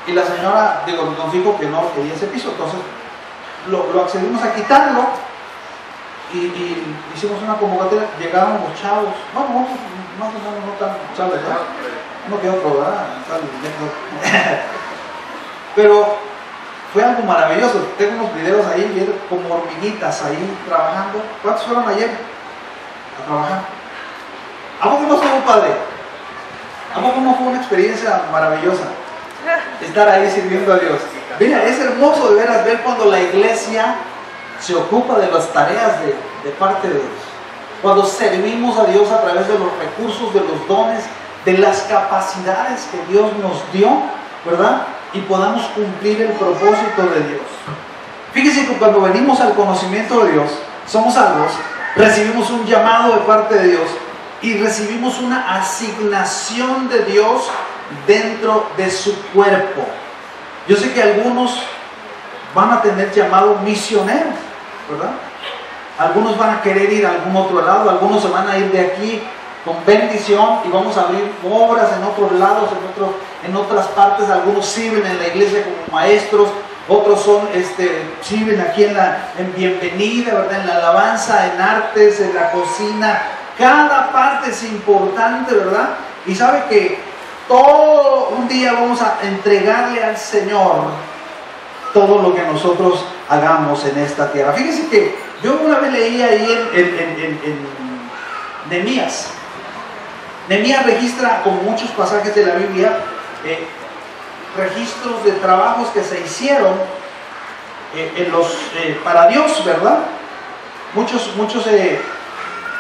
Y la señora, nos dijo que no quería ese piso, entonces lo accedimos a quitarlo y hicimos una convocatoria. Llegaron los chavos, más o menos no tan chavos, ¿verdad? Uno que otro, ¿verdad? Pero fue algo maravilloso. Tengo unos videos ahí, vieron como hormiguitas ahí trabajando. ¿Cuántos fueron ayer a trabajar? ¿A poco no estuvo padre? ¿A poco no fue una experiencia maravillosa estar ahí sirviendo a Dios? Mira, es hermoso de veras ver cuando la iglesia se ocupa de las tareas de parte de Dios. Cuando servimos a Dios a través de los recursos, de los dones, de las capacidades que Dios nos dio, ¿verdad? Y podamos cumplir el propósito de Dios. Fíjese que cuando venimos al conocimiento de Dios, somos salvos, recibimos un llamado de parte de Dios y recibimos una asignación de Dios dentro de su cuerpo. Yo sé que algunos van a tener llamado misioneros, ¿verdad? Algunos van a querer ir a algún otro lado, algunos se van a ir de aquí con bendición y vamos a abrir obras en otros lados, en otras partes. Algunos sirven en la iglesia como maestros, otros sirven aquí en bienvenida, ¿verdad? En la alabanza, en artes, en la cocina. Cada parte es importante, ¿verdad? Y sabe que todo un día vamos a entregarle al Señor todo lo que nosotros hagamos en esta tierra. Fíjense que yo una vez leí ahí en Nehemías. Nehemías registra, como muchos pasajes de la Biblia, registros de trabajos que se hicieron para Dios, ¿verdad? Muchos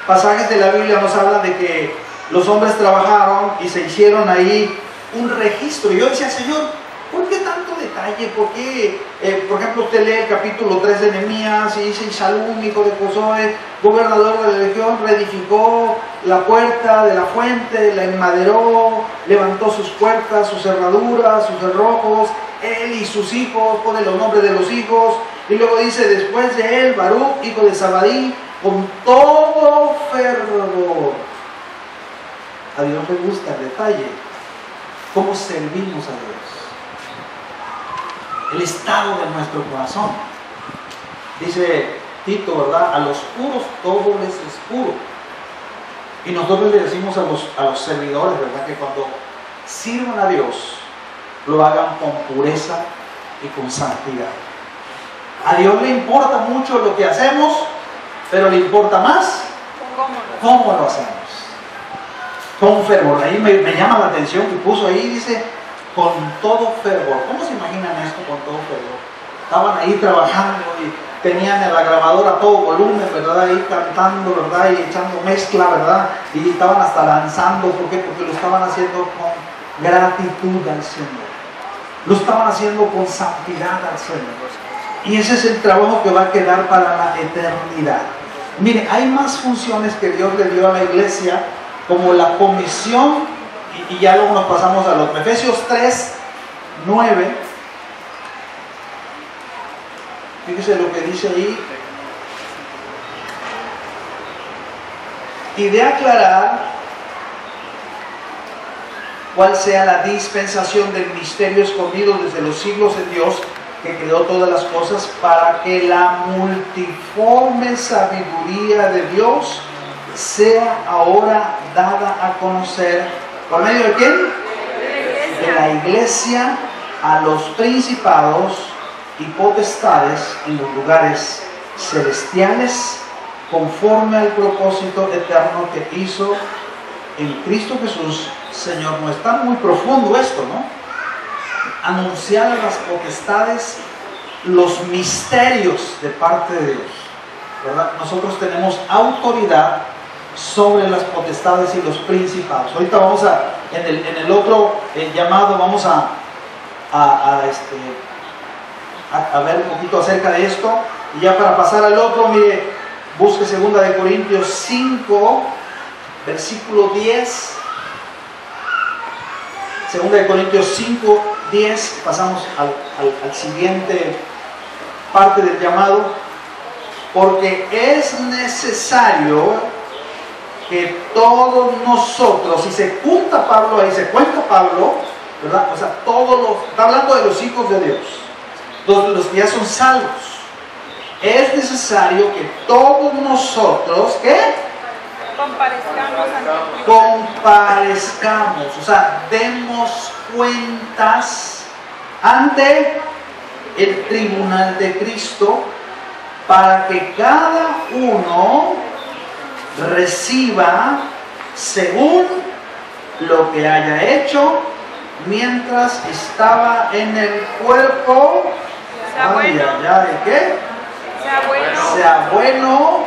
pasajes de la Biblia nos hablan de que los hombres trabajaron y se hicieron ahí un registro. Y yo decía, Señor, ¿por qué tanto detalle, porque, por ejemplo, usted lee el capítulo 3 de Nehemías y dice: Salum, hijo de Josué, gobernador de la región, reedificó la puerta de la fuente, la enmaderó, levantó sus puertas, sus cerraduras, sus cerrojos, él y sus hijos, pone los nombres de los hijos, y luego dice: después de él, Baruch, hijo de Zabadí, con todo fervor. A Dios le gusta el detalle, cómo servimos a Dios, el estado de nuestro corazón. Dice Tito, ¿verdad? A los puros todo les es puro. Y nosotros le decimos a los servidores, ¿verdad?, que cuando sirvan a Dios, lo hagan con pureza y con santidad. A Dios le importa mucho lo que hacemos, pero le importa más cómo lo hacemos. Con fervor. Ahí me llama la atención que puso ahí, dice: con todo fervor. ¿Cómo se imaginan esto, con todo fervor? Estaban ahí trabajando y tenían en la grabadora a todo volumen, ¿verdad? Ahí cantando, ¿verdad? Y echando mezcla, ¿verdad? Y estaban hasta lanzando. ¿Por qué? Porque lo estaban haciendo con gratitud al Señor. Lo estaban haciendo con santidad al Señor. Y ese es el trabajo que va a quedar para la eternidad. Mire, hay más funciones que Dios le dio a la iglesia, como la comisión, y ya luego nos pasamos a los Efesios 3, 9. Fíjese lo que dice ahí: y de aclarar cuál sea la dispensación del misterio escondido desde los siglos en Dios, que creó todas las cosas, para que la multiforme sabiduría de Dios sea ahora dada a conocer, ¿por medio de quién? De la iglesia, a los principados y potestades en los lugares celestiales, conforme al propósito eterno que hizo en Cristo Jesús, Señor nuestro. Está muy profundo esto, ¿no? Anunciar a las potestades los misterios de parte de Dios, ¿verdad? Nosotros tenemos autoridad sobre las potestades y los principados. Ahorita vamos en el otro llamado, vamos a ver un poquito acerca de esto. Y ya para pasar al otro, mire, busque 2 Corintios 5, versículo 10. 2 Corintios 5, 10. Pasamos al siguiente parte del llamado. Porque es necesario que todos nosotros, y se junta Pablo ahí, se cuenta Pablo, ¿verdad? O sea, está hablando de los hijos de Dios, los que ya son salvos. Es necesario que todos nosotros, ¿qué? Comparezcamos, o sea, demos cuentas ante el tribunal de Cristo, para que cada uno reciba según lo que haya hecho mientras estaba en el cuerpo, ¿qué? Sea bueno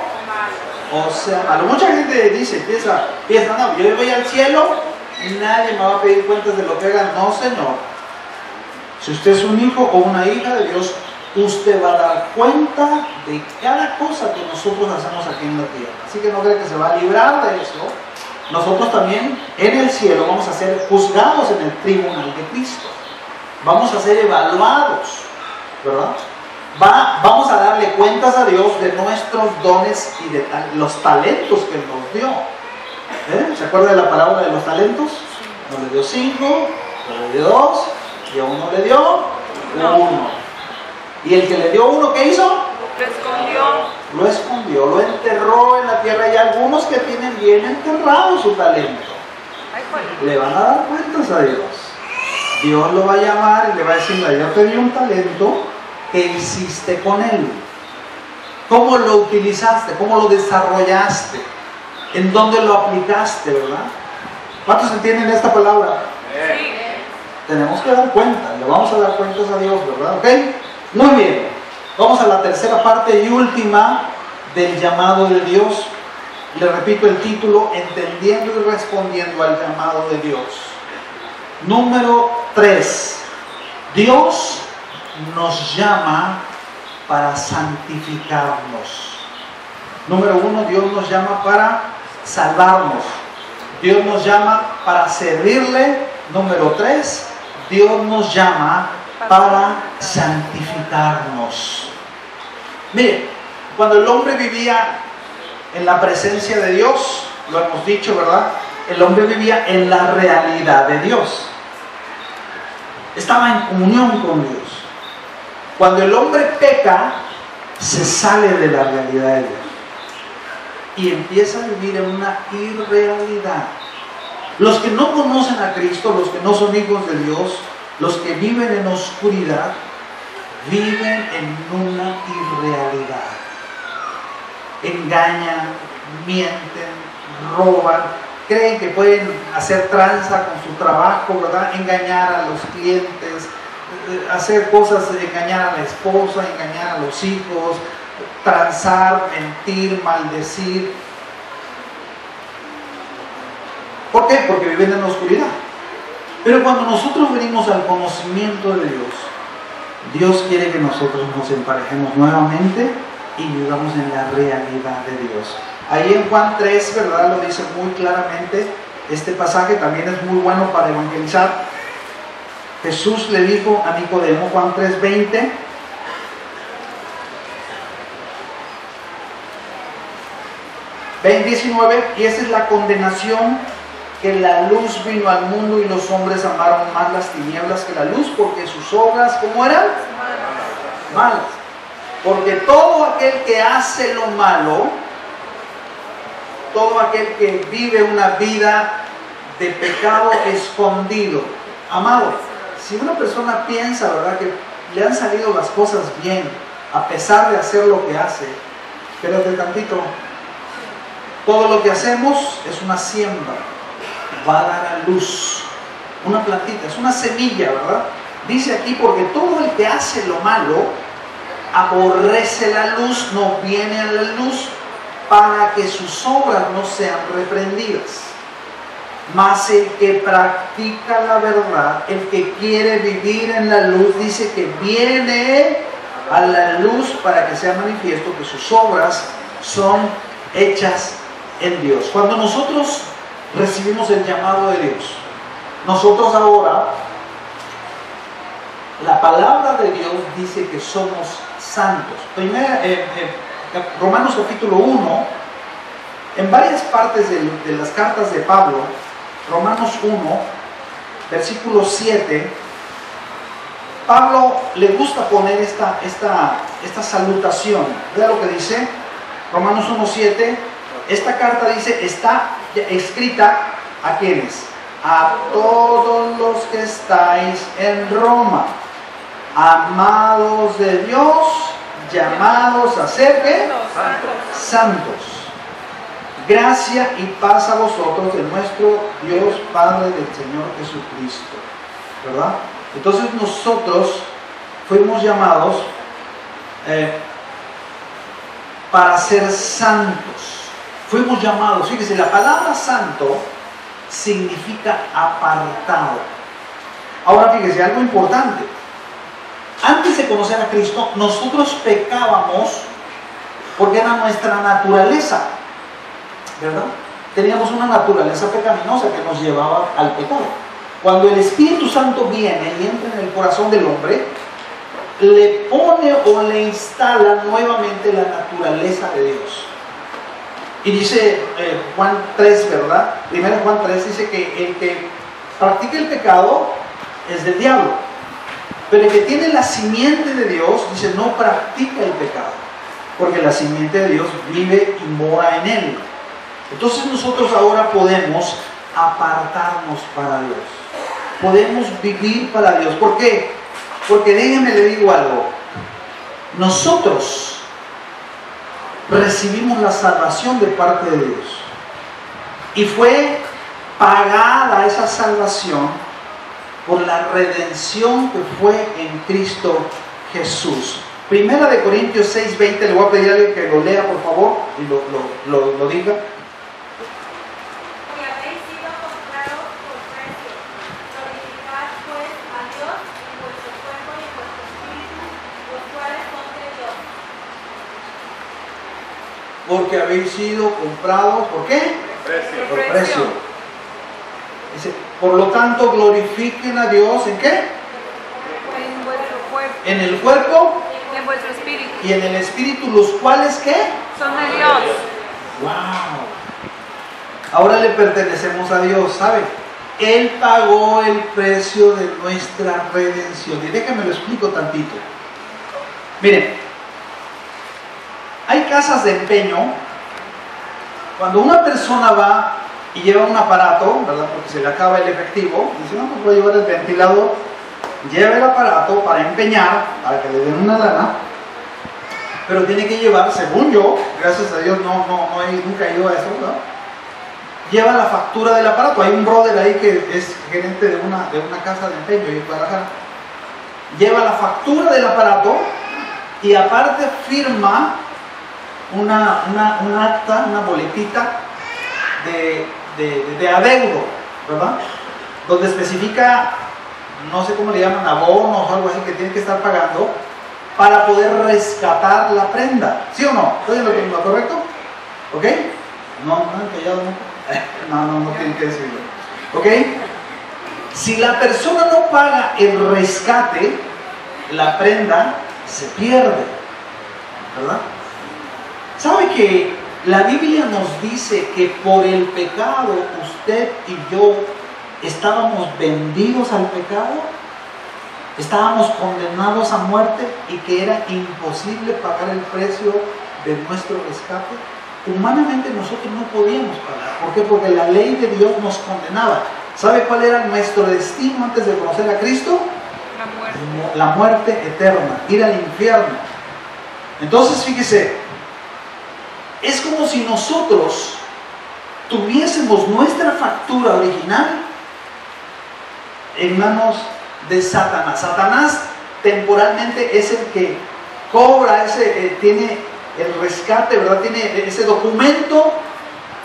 o sea malo. Mucha gente piensa, no, yo voy al cielo y nadie me va a pedir cuentas de lo que hagan. No, Señor. Si usted es un hijo o una hija de Dios, usted va a dar cuenta de cada cosa que nosotros hacemos aquí en la tierra. Así que no cree que se va a librar de eso. Nosotros también en el cielo vamos a ser juzgados en el tribunal de Cristo. Vamos a ser evaluados, ¿verdad? Vamos a darle cuentas a Dios de nuestros dones y de los talentos que Él nos dio. ¿Se acuerda de la parábola de los talentos? Uno le dio 5, otro le dio 2 y a uno le dio 1. Y el que le dio 1, ¿qué hizo? Lo escondió, lo enterró en la tierra. Y algunos que tienen bien enterrado su talento, le van a dar cuentas a Dios. Dios lo va a llamar y le va a decir: yo te di un talento, ¿qué hiciste con él? ¿Cómo lo utilizaste? ¿Cómo lo desarrollaste? ¿En dónde lo aplicaste, verdad? ¿Cuántos entienden esta palabra? Sí. Tenemos que dar cuenta, le vamos a dar cuentas a Dios, ¿verdad? ¿Ok? Muy bien, vamos a la tercera parte y última del llamado de Dios. Le repito el título: entendiendo y respondiendo al llamado de Dios. Número 3. Dios nos llama para santificarnos. Número uno, Dios nos llama para salvarnos. Dios nos llama para servirle. Número tres, Dios nos llama para santificarnos. Mire, cuando el hombre vivía en la presencia de Dios, lo hemos dicho, ¿verdad? El hombre vivía en la realidad de Dios. Estaba en comunión con Dios. Cuando el hombre peca, se sale de la realidad de Dios y empieza a vivir en una irrealidad. Los que no conocen a Cristo, los que no son hijos de Dios, los que viven en oscuridad, viven en una irrealidad. Engañan, mienten, roban, creen que pueden hacer tranza con su trabajo, ¿verdad? Engañar a los clientes, hacer cosas, engañar a la esposa, engañar a los hijos, transar, mentir, maldecir. ¿Por qué? Porque viven en la oscuridad. Pero cuando nosotros venimos al conocimiento de Dios, Dios quiere que nosotros nos emparejemos nuevamente y vivamos en la realidad de Dios. Ahí en Juan 3, ¿verdad? Lo dice muy claramente. Este pasaje también es muy bueno para evangelizar. Jesús le dijo a Nicodemo, Juan 3:20, (19) y esa es la condenación, que la luz vino al mundo y los hombres amaron más las tinieblas que la luz, porque sus obras, ¿cómo eran? Malas. Porque todo aquel que hace lo malo, todo aquel que vive una vida de pecado escondido, amado, si una persona piensa, ¿verdad?, que le han salido las cosas bien, a pesar de hacer lo que hace, espérate tantito, todo lo que hacemos es una siembra, va a dar a luz, una plantita, es una semilla, ¿verdad? Dice aquí, porque todo el que hace lo malo, aborrece la luz, no viene a la luz, para que sus obras no sean reprendidas. Mas el que practica la verdad, el que quiere vivir en la luz, dice que viene a la luz para que sea manifiesto que sus obras son hechas en Dios. Cuando nosotros recibimos el llamado de Dios, nosotros ahora, la palabra de Dios dice que somos santos. Romanos capítulo 1, en varias partes de las cartas de Pablo, Romanos 1, versículo 7, Pablo le gusta poner esta salutación. Vea lo que dice, Romanos 1, 7, esta carta dice, está escrita ¿a quiénes? A todos los que estáis en Roma, amados de Dios, llamados a ser ¿qué? Santos. Gracia y paz a vosotros de nuestro Dios Padre, del Señor Jesucristo. ¿Verdad? Entonces nosotros fuimos llamados para ser santos. Fuimos llamados, fíjese, la palabra santo significa apartado. Ahora fíjese, algo importante. Antes de conocer a Cristo, nosotros pecábamos porque era nuestra naturaleza, ¿verdad? Teníamos una naturaleza pecaminosa que nos llevaba al pecado. Cuando el Espíritu Santo viene y entra en el corazón del hombre, le pone o le instala nuevamente la naturaleza de Dios. Y dice Juan 3, ¿verdad? Primero Juan 3 dice que el que practica el pecado es del diablo. Pero el que tiene la simiente de Dios, dice, no practica el pecado, porque la simiente de Dios vive y mora en él. Entonces nosotros ahora podemos apartarnos para Dios. Podemos vivir para Dios. ¿Por qué? Porque déjenme le digo algo. Nosotros recibimos la salvación de parte de Dios. Y fue pagada esa salvación por la redención que fue en Cristo Jesús. Primera de Corintios 6:20, le voy a pedir a alguien que lo lea, por favor, y lo diga. Y habéis sido comprados por precio. Glorificad pues a Dios en vuestro cuerpo y en vuestro espíritu, porque habéis sido comprados, ¿por qué? Precio. Por precio. Dice, por lo tanto, glorifiquen a Dios, ¿en qué? En vuestro cuerpo, En el cuerpo y en vuestro espíritu. y en el espíritu, los cuales, ¿qué? Son de Dios. ¡Wow! Ahora le pertenecemos a Dios, ¿sabe? Él pagó el precio de nuestra redención. Y déjenme lo explico tantito. Miren, hay casas de empeño. Cuando una persona va y lleva un aparato, ¿verdad? Porque se le acaba el efectivo, dice, no, pues voy a llevar el ventilador, lleva el aparato para empeñar, para que le den una lana, pero tiene que llevar, según yo, gracias a Dios nunca he ido a eso, ¿no? Lleva la factura del aparato. Hay un brother ahí que es gerente de una casa de empeño y en Guadalajara. Lleva la factura del aparato y aparte firma un acta, una boletita de adeudo, ¿verdad? Donde especifica, no sé cómo le llaman, abonos o algo así que tiene que estar pagando para poder rescatar la prenda. ¿Sí o no? ¿Estoy en lo correcto? ¿Ok? No han callado nunca. No tienen que decirlo. ¿Ok? Si la persona no paga el rescate, la prenda se pierde, ¿verdad? ¿Sabe que la Biblia nos dice que por el pecado usted y yo estábamos vendidos al pecado? Estábamos condenados a muerte y que era imposible pagar el precio de nuestro rescate. Humanamente nosotros no podíamos pagar. ¿Por qué? Porque la ley de Dios nos condenaba. ¿Sabe cuál era nuestro destino antes de conocer a Cristo? La muerte. La muerte eterna, ir al infierno. Entonces fíjese, es como si nosotros tuviésemos nuestra factura original en manos de Satanás. Satanás temporalmente es el que cobra, tiene el rescate, ¿verdad? Tiene ese documento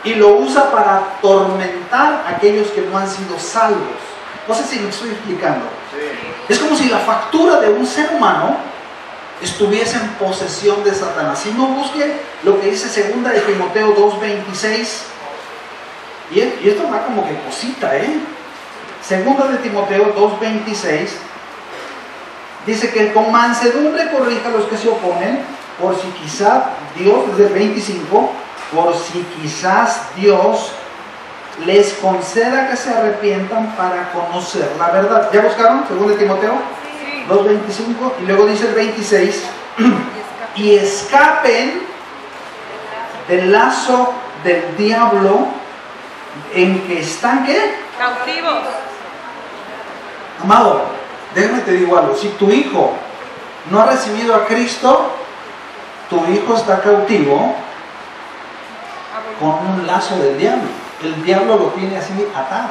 y lo usa para atormentar a aquellos que no han sido salvos. No sé si me estoy explicando. Sí. Es como si la factura de un ser humano estuviese en posesión de Satanás. Si no, busque lo que dice 2 de Timoteo 2:26. Y esto va como que cosita, ¿eh? 2 de Timoteo 2:26 dice que con mansedumbre corrija a los que se oponen, por si quizás Dios, desde el 25, por si quizás Dios les conceda que se arrepientan para conocer la verdad. ¿Ya buscaron? 2 de Timoteo Sí. 2:25, y luego dice el 26, y escapen del lazo del diablo en que están, ¿qué? Cautivos. Amado, déjame te digo algo, si tu hijo no ha recibido a Cristo, tu hijo está cautivo con un lazo del diablo. El diablo lo tiene así atado.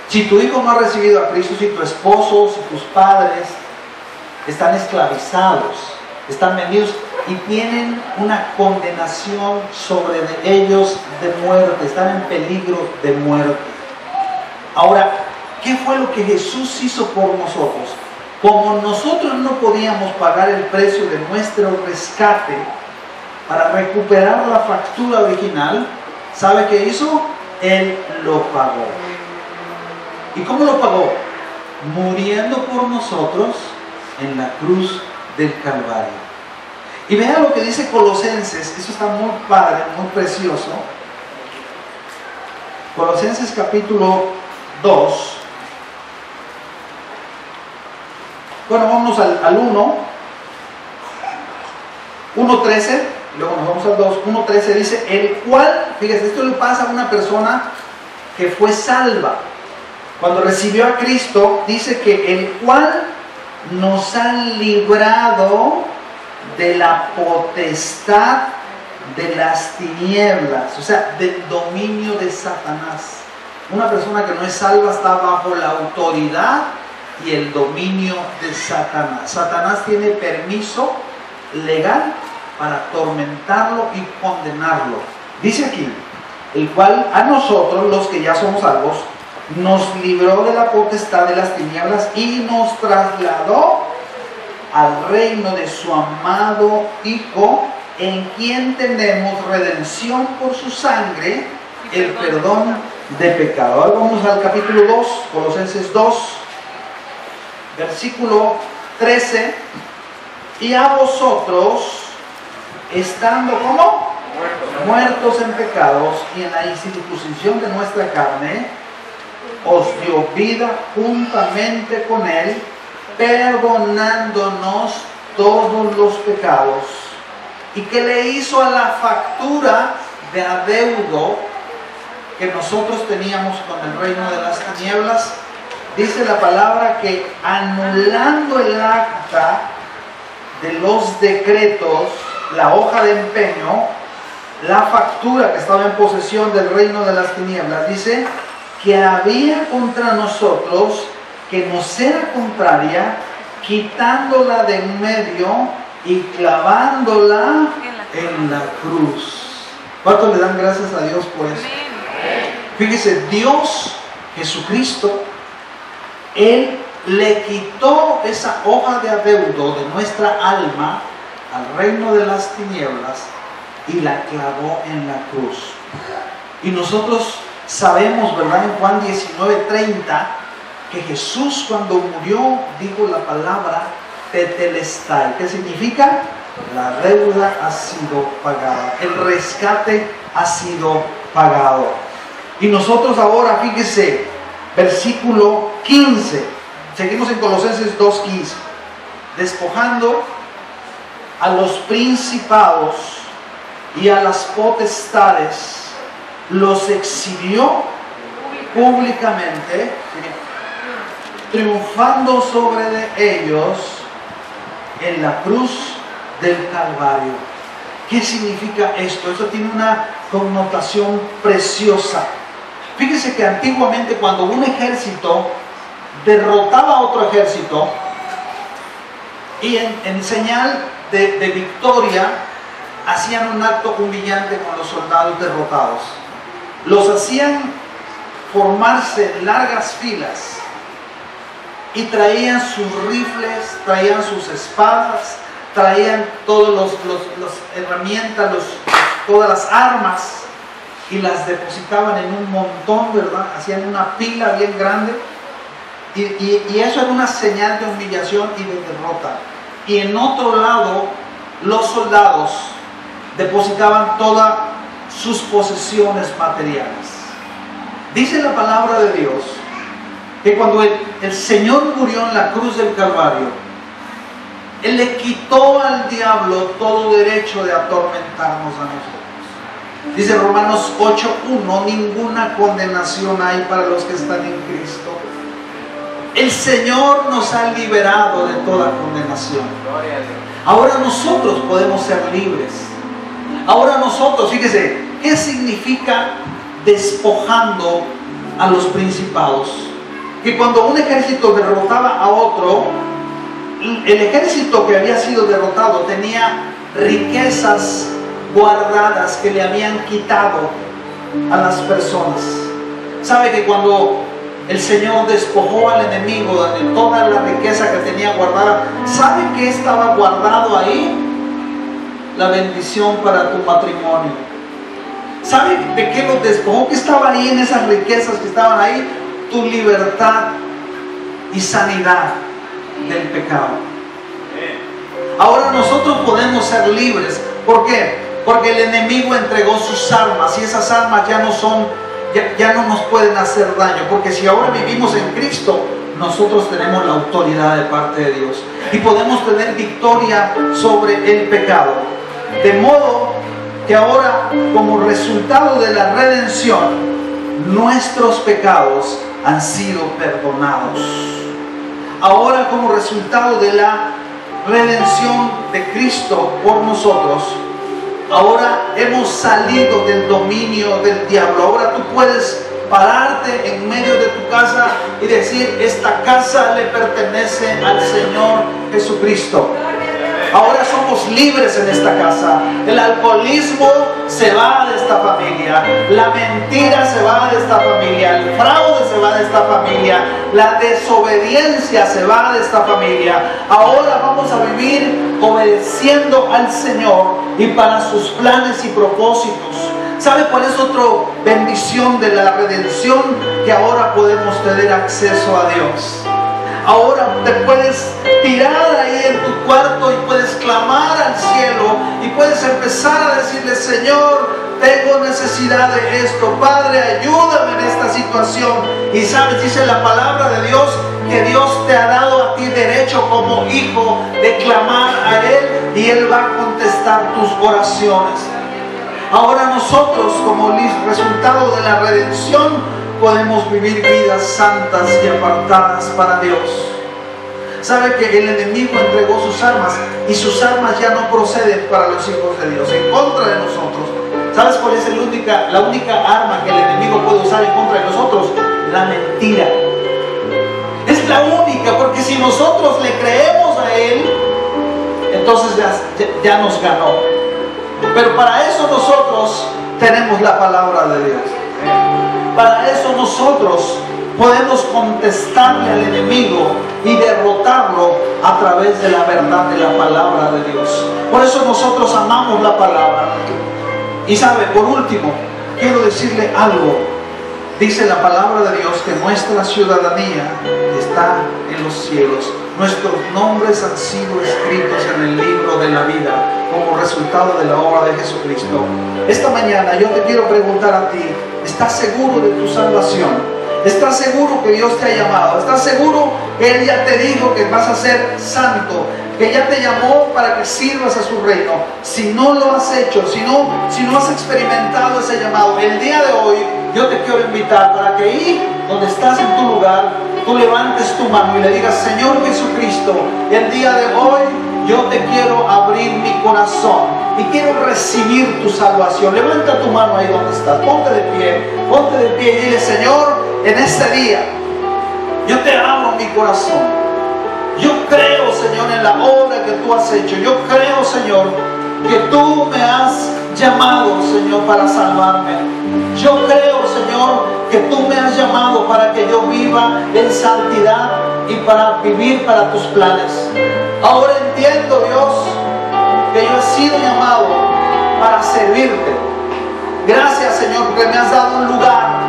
Si tu hijo no ha recibido a Cristo, si tu esposo, si tus padres están esclavizados, están vendidos y tienen una condenación sobre ellos de muerte, están en peligro de muerte. Ahora, ¿qué fue lo que Jesús hizo por nosotros? Como nosotros no podíamos pagar el precio de nuestro rescate para recuperar la factura original, ¿sabe qué hizo? Él lo pagó. ¿Y cómo lo pagó? Muriendo por nosotros en la cruz del Calvario. Y vean lo que dice Colosenses, eso está muy padre, muy precioso. Colosenses capítulo 2. Bueno, vamos al 1. 1:13, luego nos vamos al 2. 1:13 dice, el cual, fíjese, esto le pasa a una persona que fue salva. Cuando recibió a Cristo, dice que el cual nos ha librado de la potestad de las tinieblas, o sea, del dominio de Satanás. Una persona que no es salva está bajo la autoridad y el dominio de Satanás. Satanás tiene permiso legal para atormentarlo y condenarlo. Dice aquí, el cual a nosotros, los que ya somos salvos, nos libró de la potestad de las tinieblas y nos trasladó al reino de su amado Hijo, en quien tenemos redención por su sangre, el perdón de pecado. Ahora vamos al capítulo 2, Colosenses 2, versículo 13. Y a vosotros, estando como muertos en pecados y en la incircuncisión de nuestra carne, os dio vida juntamente con él, perdonándonos todos los pecados, y que le hizo a la factura de adeudo que nosotros teníamos con el reino de las tinieblas. Dice la palabra que anulando el acta de los decretos, la hoja de empeño, la factura que estaba en posesión del reino de las tinieblas, dice que había contra nosotros, que nos era contraria, quitándola de en medio y clavándola en la cruz. ¿Cuánto le dan gracias a Dios por eso? Fíjese, Dios, Jesucristo, Él le quitó esa hoja de adeudo de nuestra alma al reino de las tinieblas y la clavó en la cruz. Y nosotros sabemos, ¿verdad?, en Juan 19:30, que Jesús cuando murió dijo la palabra tetelestai. ¿Qué significa? La deuda ha sido pagada, el rescate ha sido pagado. Y nosotros ahora, fíjese, versículo 15, seguimos en Colosenses 2:15, despojando a los principados y a las potestades, los exhibió públicamente, triunfando sobre de ellos en la cruz del Calvario. ¿Qué significa esto? Esto tiene una connotación preciosa. Fíjese que antiguamente cuando un ejército derrotaba a otro ejército y en señal de victoria hacían un acto humillante con los soldados derrotados. Los hacían formarse en largas filas y traían sus rifles, traían sus espadas, traían todas las herramientas, todas las armas, y las depositaban en un montón, ¿verdad? Hacían una pila bien grande, y eso era una señal de humillación y de derrota. Y en otro lado, los soldados depositaban todas sus posesiones materiales. Dice la palabra de Dios que cuando el Señor murió en la cruz del Calvario, Él le quitó al diablo todo derecho de atormentarnos a nosotros. Dice Romanos 8:1, ninguna condenación hay para los que están en Cristo. El Señor nos ha liberado de toda condenación. Ahora nosotros podemos ser libres. Ahora nosotros, fíjese, ¿qué significa despojando a los principados? Que cuando un ejército derrotaba a otro, el ejército que había sido derrotado tenía riquezas guardadas que le habían quitado a las personas. ¿Sabe que cuando el Señor despojó al enemigo de toda la riqueza que tenía guardada, ¿sabe qué estaba guardado ahí? La bendición para tu matrimonio. ¿Sabe de qué lo despojó? ¿Qué estaba ahí en esas riquezas que estaban ahí? Tu libertad y sanidad del pecado. Ahora nosotros podemos ser libres. ¿Por qué? Porque el enemigo entregó sus armas, y esas armas ya no nos pueden hacer daño, porque si ahora vivimos en Cristo, nosotros tenemos la autoridad de parte de Dios y podemos tener victoria sobre el pecado. De modo que ahora, como resultado de la redención, nuestros pecados han sido perdonados. Ahora, como resultado de la redención de Cristo por nosotros, ahora hemos salido del dominio del diablo. Ahora tú puedes pararte en medio de tu casa y decir: esta casa le pertenece al Señor Jesucristo. Ahora somos libres en esta casa. El alcoholismo se va de esta familia, la mentira se va de esta familia, el fraude se va de esta familia, la desobediencia se va de esta familia. Ahora vamos a vivir obedeciendo al Señor y para sus planes y propósitos. ¿Sabe cuál es otra bendición de la redención? Que ahora podemos tener acceso a Dios. Ahora te puedes tirar ahí en tu cuarto y puedes clamar al cielo y puedes empezar a decirle: Señor, tengo necesidad de esto. Padre, ayúdame en esta situación. Y sabes, dice la palabra de Dios, que Dios te ha dado a ti derecho como hijo de clamar a Él y Él va a contestar tus oraciones. Ahora nosotros, como resultado de la redención, podemos vivir vidas santas y apartadas para Dios. Sabe que el enemigo entregó sus armas y sus armas ya no proceden para los hijos de Dios, en contra de nosotros. ¿Sabes cuál es la única arma que el enemigo puede usar en contra de nosotros? La mentira. Es la única, porque si nosotros le creemos a Él, entonces ya nos ganó. Pero para eso nosotros tenemos la palabra de Dios. Para eso nosotros podemos contestarle al enemigo y derrotarlo a través de la verdad de la palabra de Dios. Por eso nosotros amamos la palabra. Y sabe, por último, quiero decirle algo. Dice la palabra de Dios que nuestra ciudadanía está en los cielos. Nuestros nombres han sido escritos en el libro de la vida como resultado de la obra de Jesucristo. Esta mañana yo te quiero preguntar a ti: ¿estás seguro de tu salvación? ¿Estás seguro que Dios te ha llamado? ¿Estás seguro que Él ya te dijo que vas a ser santo? Que ya te llamó para que sirvas a su reino. Si no lo has hecho, si no has experimentado ese llamado, el día de hoy yo te quiero invitar para que ahí donde estás en tu lugar, tú levantes tu mano y le digas: Señor Jesucristo, el día de hoy yo te quiero abrir mi corazón y quiero recibir tu salvación. Levanta tu mano ahí donde estás, ponte de pie y dile: Señor, en este día yo te abro mi corazón. Yo creo, Señor, en la obra que tú has hecho. Yo creo, Señor, que tú me has llamado, Señor, para salvarme. Yo creo, Señor, que tú me has llamado para que yo viva en santidad y para vivir para tus planes. Ahora entiendo, Dios, que yo he sido llamado para servirte. Gracias, Señor, porque me has dado un lugar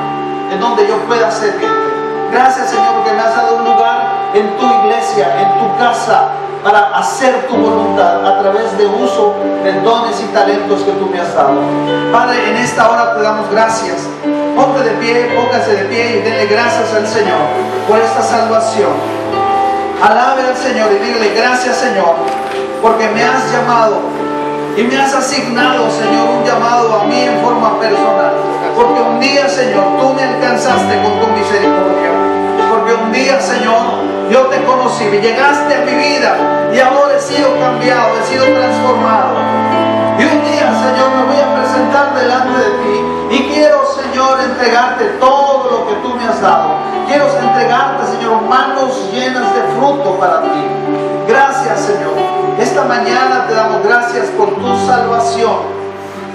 en donde yo pueda servirte. Gracias, Señor, porque me has dado un lugar en tu iglesia, en tu casa, para hacer tu voluntad a través de uso de dones y talentos que tú me has dado. Padre, en esta hora te damos gracias. Ponte de pie, póngase de pie y denle gracias al Señor por esta salvación. Alabe al Señor y dígale: gracias, Señor, porque me has llamado y me has asignado, Señor, un llamado a mí en forma personal. Porque un día, Señor, tú me alcanzaste con tu misericordia. Porque un día, Señor, yo te conocí y llegaste a mi vida y ahora he sido cambiado, he sido transformado. Y un día, Señor, me voy a presentar delante de ti y quiero, Señor, entregarte todo lo que tú me has dado. Quiero entregarte, Señor, manos llenas de fruto para ti. Gracias, Señor. Esta mañana te damos gracias por tu salvación.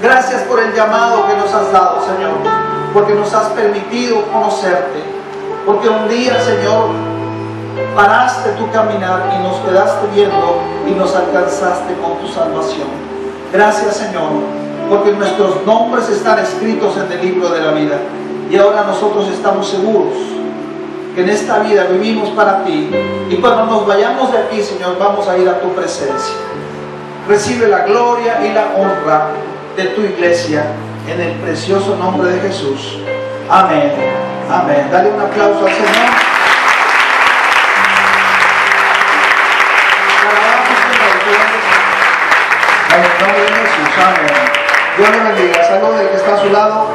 Gracias por el llamado que nos has dado, Señor, porque nos has permitido conocerte, porque un día, Señor, paraste tu caminar y nos quedaste viendo y nos alcanzaste con tu salvación. Gracias, Señor, porque nuestros nombres están escritos en el libro de la vida y ahora nosotros estamos seguros que en esta vida vivimos para ti y cuando nos vayamos de aquí, Señor, vamos a ir a tu presencia. Recibe la gloria y la honra de tu iglesia en el precioso nombre de Jesús. Amén. Amén. Dale un aplauso al Señor. En el nombre de Jesús. Amén. Dios le bendiga. Saludos del que está a su lado.